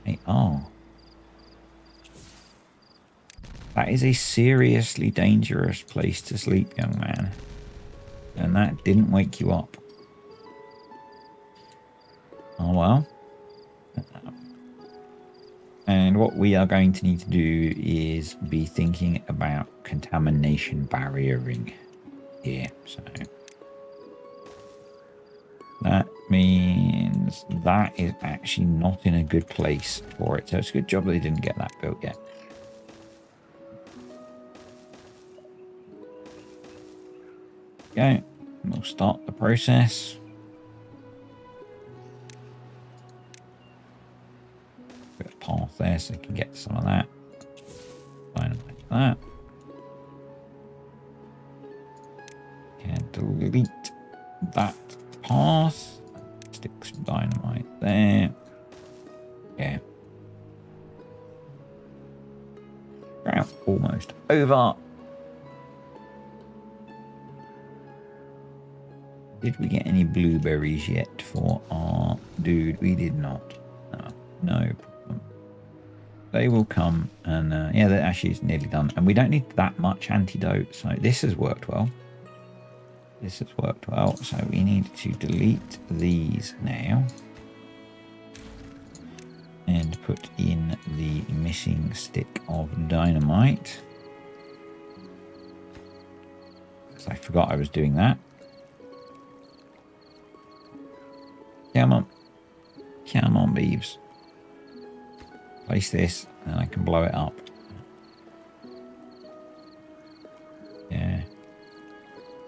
They are. That is a seriously dangerous place to sleep, young man. And that didn't wake you up. Oh, well. And what we are going to need to do is be thinking about contamination barriering here. So that means means that is actually not in a good place for it. So it's a good job they didn't get that built yet. Okay, we'll start the process. Put a path there so we can get some of that. Like that. And delete that path. Stick some dynamite there. Yeah. Drought almost over. Did we get any blueberries yet for our dude? We did not. No problem. They will come, and yeah, that actually is nearly done. And we don't need that much antidote, so this has worked well. This has worked well, so we need to delete these now. And put in the missing stick of dynamite. Because I forgot I was doing that. Come on. Come on, Beeves. Place this, and I can blow it up. Yeah.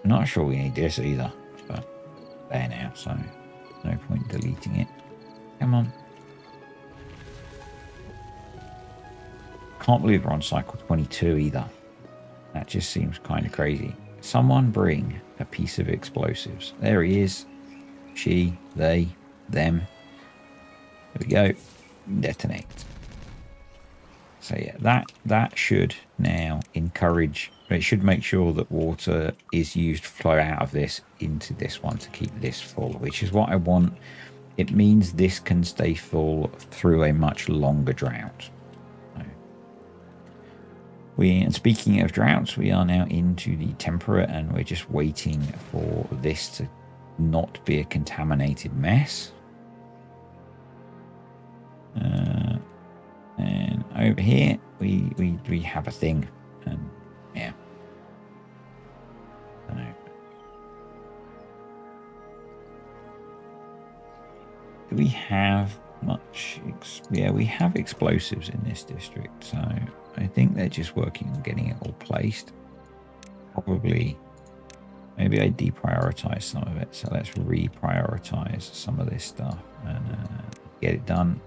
I'm not sure we need this either. But there now, so no point deleting it. Come on. Can't believe we're on cycle 22 either. That just seems kind of crazy. Someone bring a piece of explosives. There he is. She, they, them. There we go. Detonate. So yeah, that should now encourage, it should make sure that water is used to flow out of this into this one to keep this full, which is what I want. It means this can stay full through a much longer drought. And speaking of droughts, we are now into the temperate, and we're just waiting for this to not be a contaminated mess. And over here, we have a thing, and yeah. So, do we have much? Yeah, we have explosives in this district, so I think they're just working on getting it all placed. Probably, maybe I deprioritize some of it. So let's reprioritize some of this stuff and get it done.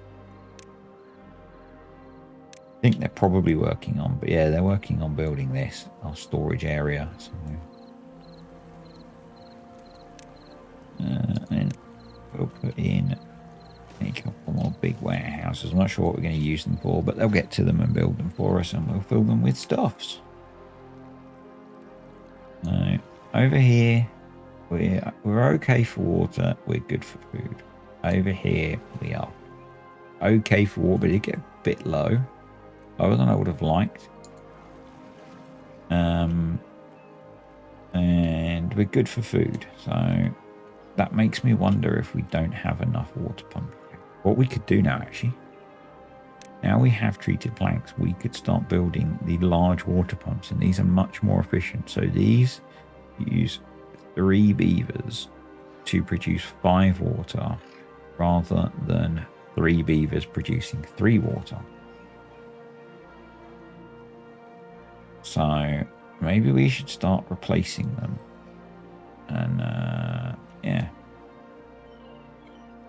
I think they're probably working on, but yeah, they're working on building this, our storage area. So, and we'll put in a couple more big warehouses. I'm not sure what we're going to use them for, but they'll get to them and build them for us, and we'll fill them with stuffs. So over here, we're okay for water. We're good for food. Over here, we are okay for water, but it get a bit low, lower than I would have liked. And we're good for food. So that makes me wonder if we don't have enough water pumping. What we could do now, actually, now we have treated planks, we could start building the large water pumps, and these are much more efficient. So these use 3 beavers to produce 5 water rather than 3 beavers producing 3 water. So maybe we should start replacing them. And yeah.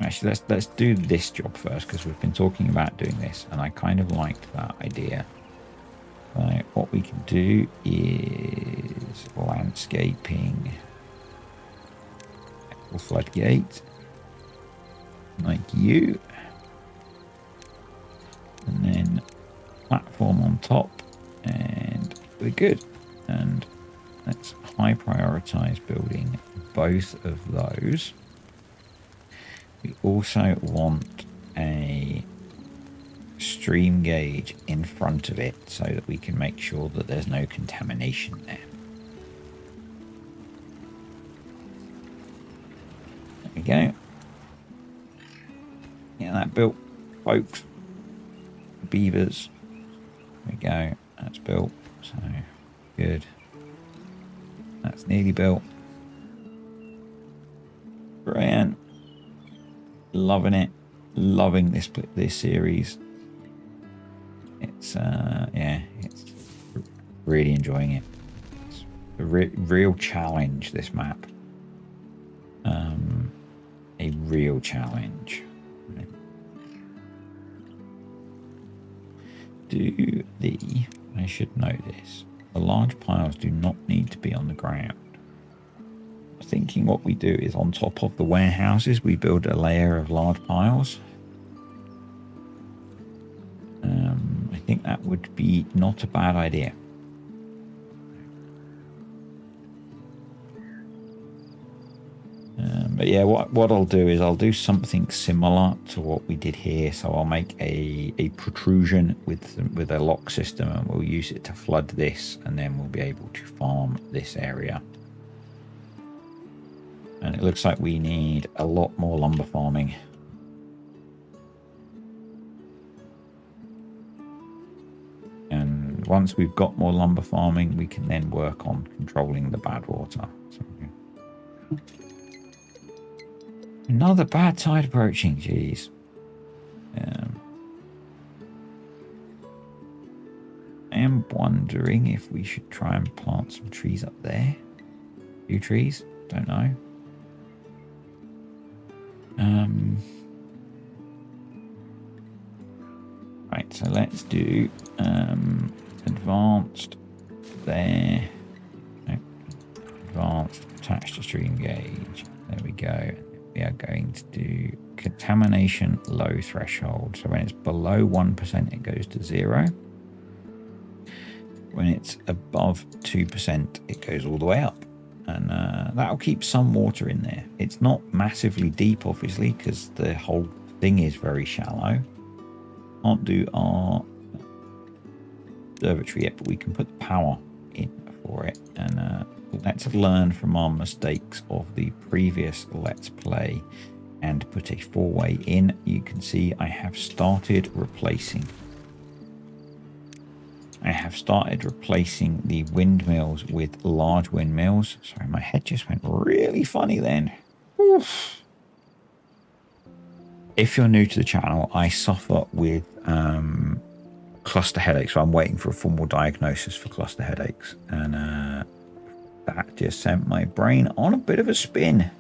Actually, let's do this job first, because we've been talking about doing this, and I kind of liked that idea. So what we can do is landscaping, floodgate, like you, and then platform on top, and we're good. And let's high prioritize building both of those. We also want a stream gauge in front of it so that we can make sure that there's no contamination there. There we go. Yeah, that built, folks. Beavers. There we go. That's built. So good. That's nearly built. Brilliant. Loving it. Loving this series. It's yeah, it's really enjoying it. It's a real challenge, this map. A real challenge. I should know this. The large piles do not need to be on the ground. I'm thinking what we do is on top of the warehouses, we build a layer of large piles. I think that would be not a bad idea. But yeah, what I'll do is I'll do something similar to what we did here. So I'll make a protrusion with a lock system, and we'll use it to flood this, and then we'll be able to farm this area. And it looks like we need a lot more lumber farming. And once we've got more lumber farming, we can then work on controlling the bad water. So, another bad tide approaching, jeez. I am wondering if we should try and plant some trees up there. A few trees, don't know. Right, so let's do advanced there. No, advanced attached to stream gauge. There we go. We are going to do contamination low threshold. So when it's below 1%, it goes to 0. When it's above 2%, it goes all the way up. And that'll keep some water in there. It's not massively deep, obviously, because the whole thing is very shallow. Can't do our observatory yet, but we can put the power in for it. And let's learn from our mistakes of the previous Let's Play and put a 4-way in. You can see I have started replacing the windmills with large windmills. Sorry, my head just went really funny then. Oof. If you're new to the channel, I suffer with cluster headaches. So I'm waiting for a formal diagnosis for cluster headaches. And that just sent my brain on a bit of a spin.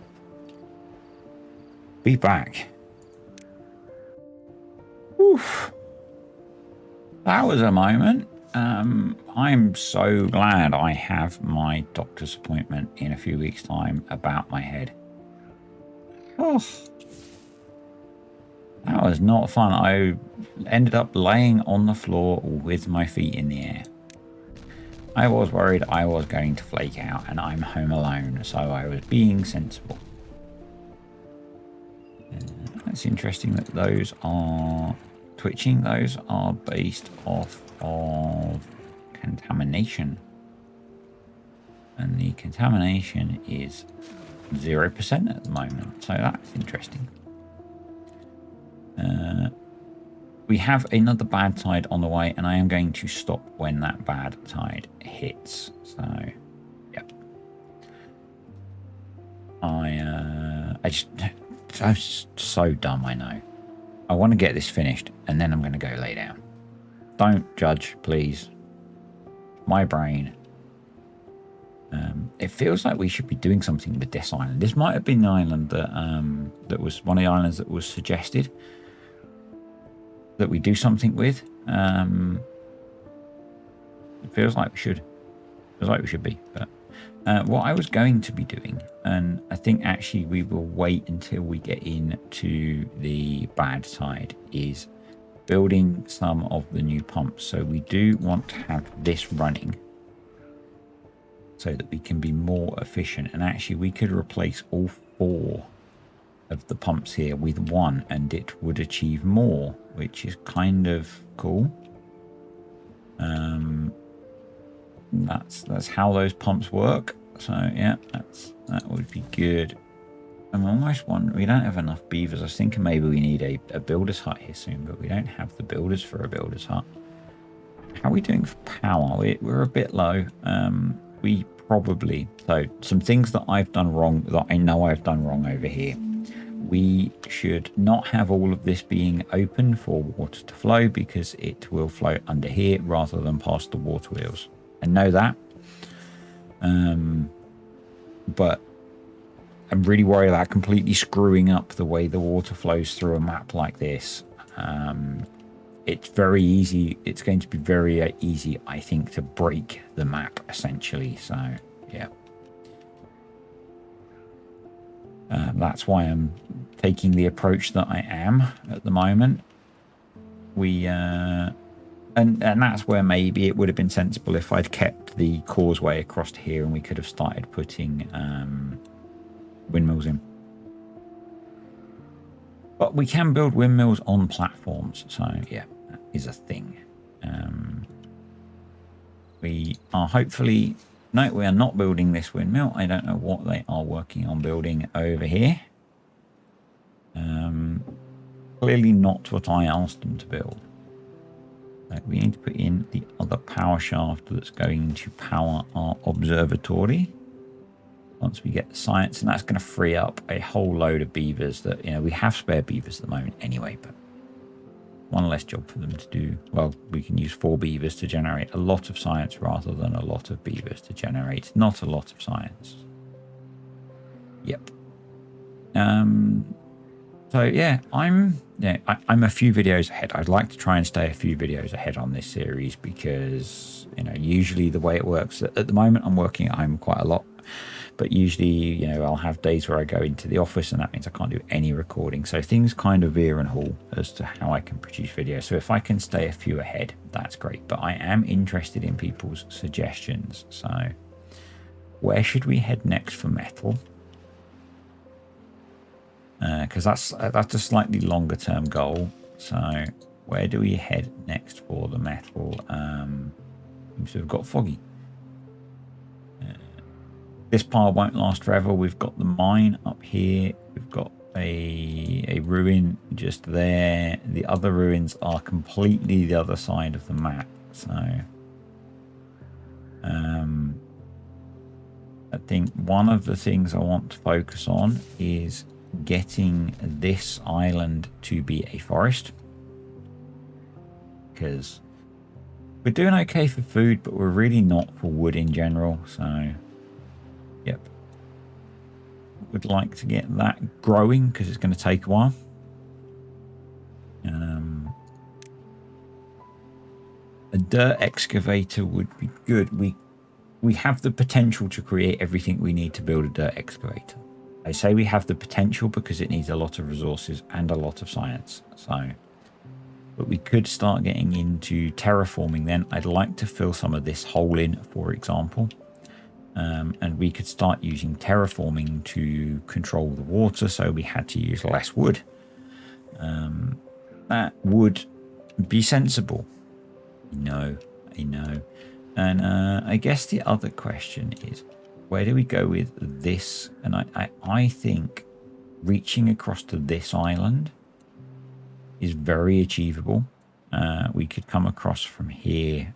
Be back. Oof. That was a moment. I'm so glad I have my doctor's appointment in a few weeks' time about my head. Oh, that was not fun. I ended up laying on the floor with my feet in the air. I was worried I was going to flake out, and I'm home alone, so I was being sensible. That's interesting that those are twitching. Those are based off of contamination, and the contamination is 0% at the moment, so that's interesting. We have another bad tide on the way, and I am going to stop when that bad tide hits. So yep, I'm so dumb, I know. I want to get this finished, and then I'm going to go lay down. Don't judge, please. My brain. It feels like we should be doing something with this island. This might have been the island that was one of the islands that was suggested that we do something with. It feels like we should. Feels like we should be. But what I was going to be doing, and I think actually we will wait until we get into the bad side, is building some of the new pumps. So we do want to have this running so that we can be more efficient. And actually we could replace all 4 of the pumps here with 1, and it would achieve more, which is kind of cool. That's how those pumps work. So yeah, that would be good. I'm almost wondering, we don't have enough beavers. I was thinking maybe we need a builder's hut here soon, but we don't have the builders for a builder's hut. How are we doing for power? We're a bit low. We probably, so some things that I've done wrong, that I know I've done wrong over here. we should not have all of this being open for water to flow, because it will flow under here rather than past the water wheels. I know that. But I'm really worried about completely screwing up the way the water flows through a map like this. It's very easy. It's going to be very easy, I think, to break the map, essentially. So, yeah. That's why I'm taking the approach that I am at the moment. And that's where maybe it would have been sensible if I'd kept the causeway across here and we could have started putting windmills in. But we can build windmills on platforms, so yeah, that is a thing. We are hopefully... No, we are not building this windmill. I don't know what they are working on building over here. Clearly not what I asked them to build. We need to put in the other power shaft that's going to power our observatory once we get the science, and that's going to free up a whole load of beavers that, you know, we have spare beavers at the moment anyway, but one less job for them to do. Well, we can use 4 beavers to generate a lot of science rather than a lot of beavers to generate not a lot of science. Yep. So yeah, I'm a few videos ahead. I'd like to try and stay a few videos ahead on this series because, you know, usually the way it works at the moment, I'm working at home quite a lot, but usually, you know, I'll have days where I go into the office and that means I can't do any recording. So things kind of veer and haul as to how I can produce videos. So if I can stay a few ahead, that's great. But I am interested in people's suggestions. So where should we head next for metal? Because that's a slightly longer term goal. So where do we head next for the metal? So we've got foggy. This pile won't last forever. We've got the mine up here. We've got a ruin just there. The other ruins are completely the other side of the map. So I think one of the things I want to focus on is getting this island to be a forest, because we're doing okay for food, but we're really not for wood in general. So yep, would like to get that growing because it's going to take a while. A dirt excavator would be good. We have the potential to create everything we need to build a dirt excavator. I say we have the potential because it needs a lot of resources and a lot of science. So, but we could start getting into terraforming then. I'd like to fill some of this hole in, for example. And we could start using terraforming to control the water, so we had to use less wood. That would be sensible. No, I know. And I guess the other question is, where do we go with this? And I think reaching across to this island is very achievable. We could come across from here.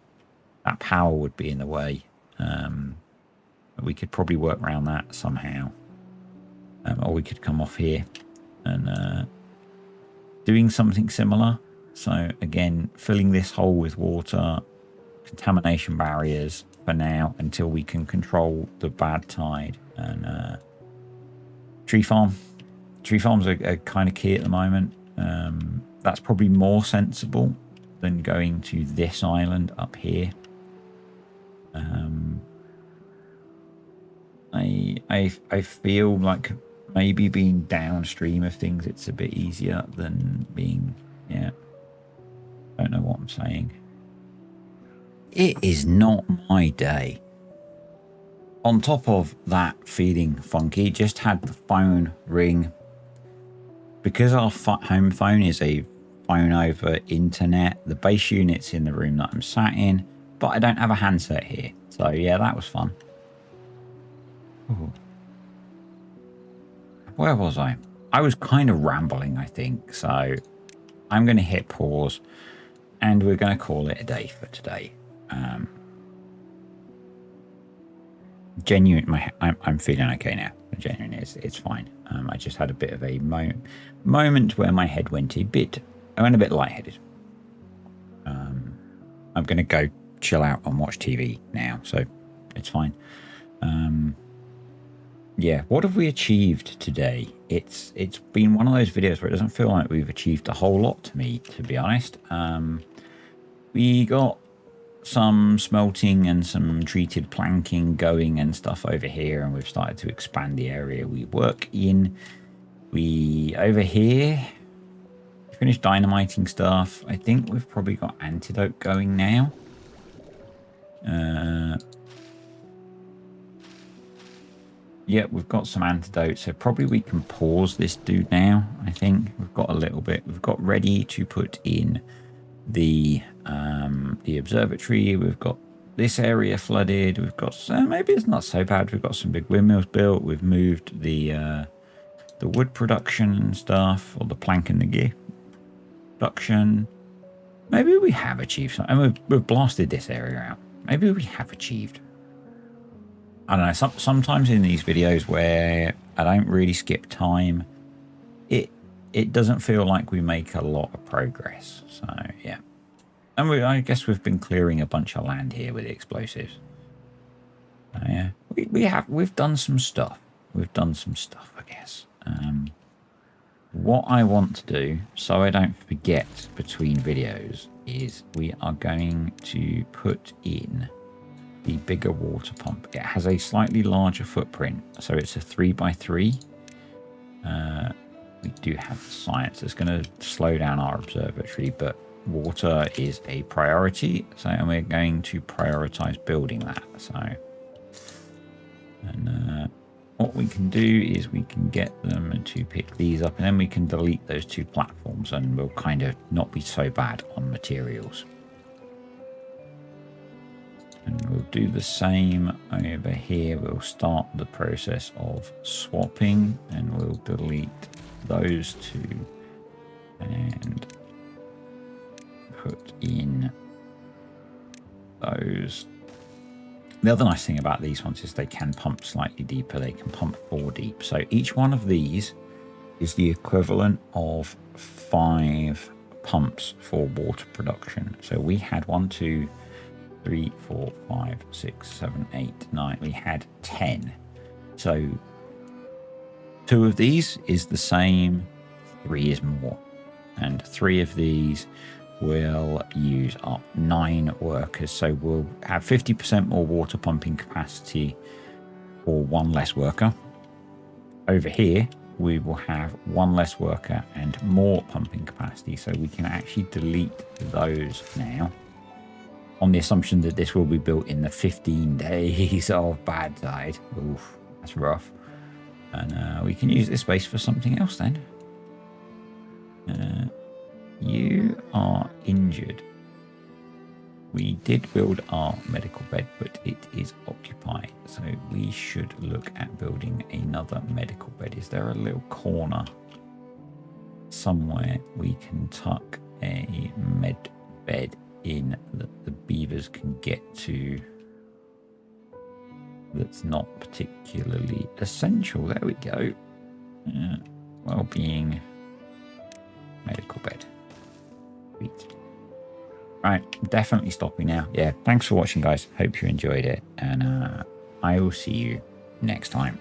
That power would be in the way. We could probably work around that somehow. Or we could come off here and doing something similar. So again, filling this hole with water, contamination barriers for now until we can control the bad tide. And tree farm. Tree farms are kind of key at the moment. That's probably more sensible than going to this island up here. I feel like maybe being downstream of things, it's a bit easier than being, yeah. Don't know what I'm saying. It is not my day. On top of that feeling funky, just had the phone ring. Because our home phone is a phone over internet, the base unit's in the room that I'm sat in, but I don't have a handset here. So yeah, that was fun. Ooh. Where was I? I was kind of rambling, I think. So I'm going to hit pause and we're going to call it a day for today. Genuine, I'm feeling okay now. Genuinely, it's fine. I just had a bit of a moment where my head went I went a bit lightheaded. I'm going to go chill out and watch TV now, so it's fine. Yeah, what have we achieved today? It's been one of those videos where it doesn't feel like we've achieved a whole lot to me, to be honest. We got some smelting and some treated planking going and stuff over here, and we've started to expand the area we work in. Over here, finished dynamiting stuff. I think we've probably got antidote going now. Yeah, we've got some antidote, so probably we can pause this dude now. I think we've got a little bit. We've got ready to put in the observatory. We've got this area flooded. We've got maybe it's not so bad. We've got some big windmills built. We've moved the wood production and stuff, or the plank and the gear production. Maybe we have achieved something. And we've blasted this area out. Maybe we have achieved. I don't know, sometimes in these videos where I don't really skip time, it doesn't feel like we make a lot of progress. So, yeah. And I guess we've been clearing a bunch of land here with the explosives. Yeah, we've done some stuff. We've done some stuff, I guess. What I want to do, so I don't forget between videos, is we are going to put in the bigger water pump. It has a slightly larger footprint, so it's a 3x3. We do have the science that's going to slow down our observatory, but water is a priority, so and we're going to prioritize building that. So, and what we can do is we can get them to pick these up, and then we can delete those 2 platforms, and we'll kind of not be so bad on materials. And we'll do the same over here. We'll start the process of swapping, and we'll delete those 2 and put in those. The other nice thing about these ones is they can pump slightly deeper. They can pump 4 deep. So each one of these is the equivalent of 5 pumps for water production. So we had 1, 2, 3, 4, 5, 6, 7, 8, 9. We had 10. So 2 of these is the same, 3 is more. And 3 of these will use up 9 workers. So we'll have 50% more water pumping capacity for 1 less worker. Over here, we will have 1 less worker and more pumping capacity. So we can actually delete those now, on the assumption that this will be built in the 15 days of bad tide. Oof, that's rough. And we can use this space for something else then. You are injured. We did build our medical bed, but it is occupied. So we should look at building another medical bed. Is there a little corner somewhere we can tuck a med bed in that the beavers can get to, that's not particularly essential? There we go. Well-being medical bed. Sweet. Right, definitely stopping now. Yeah, thanks for watching, guys. Hope you enjoyed it, and I will see you next time.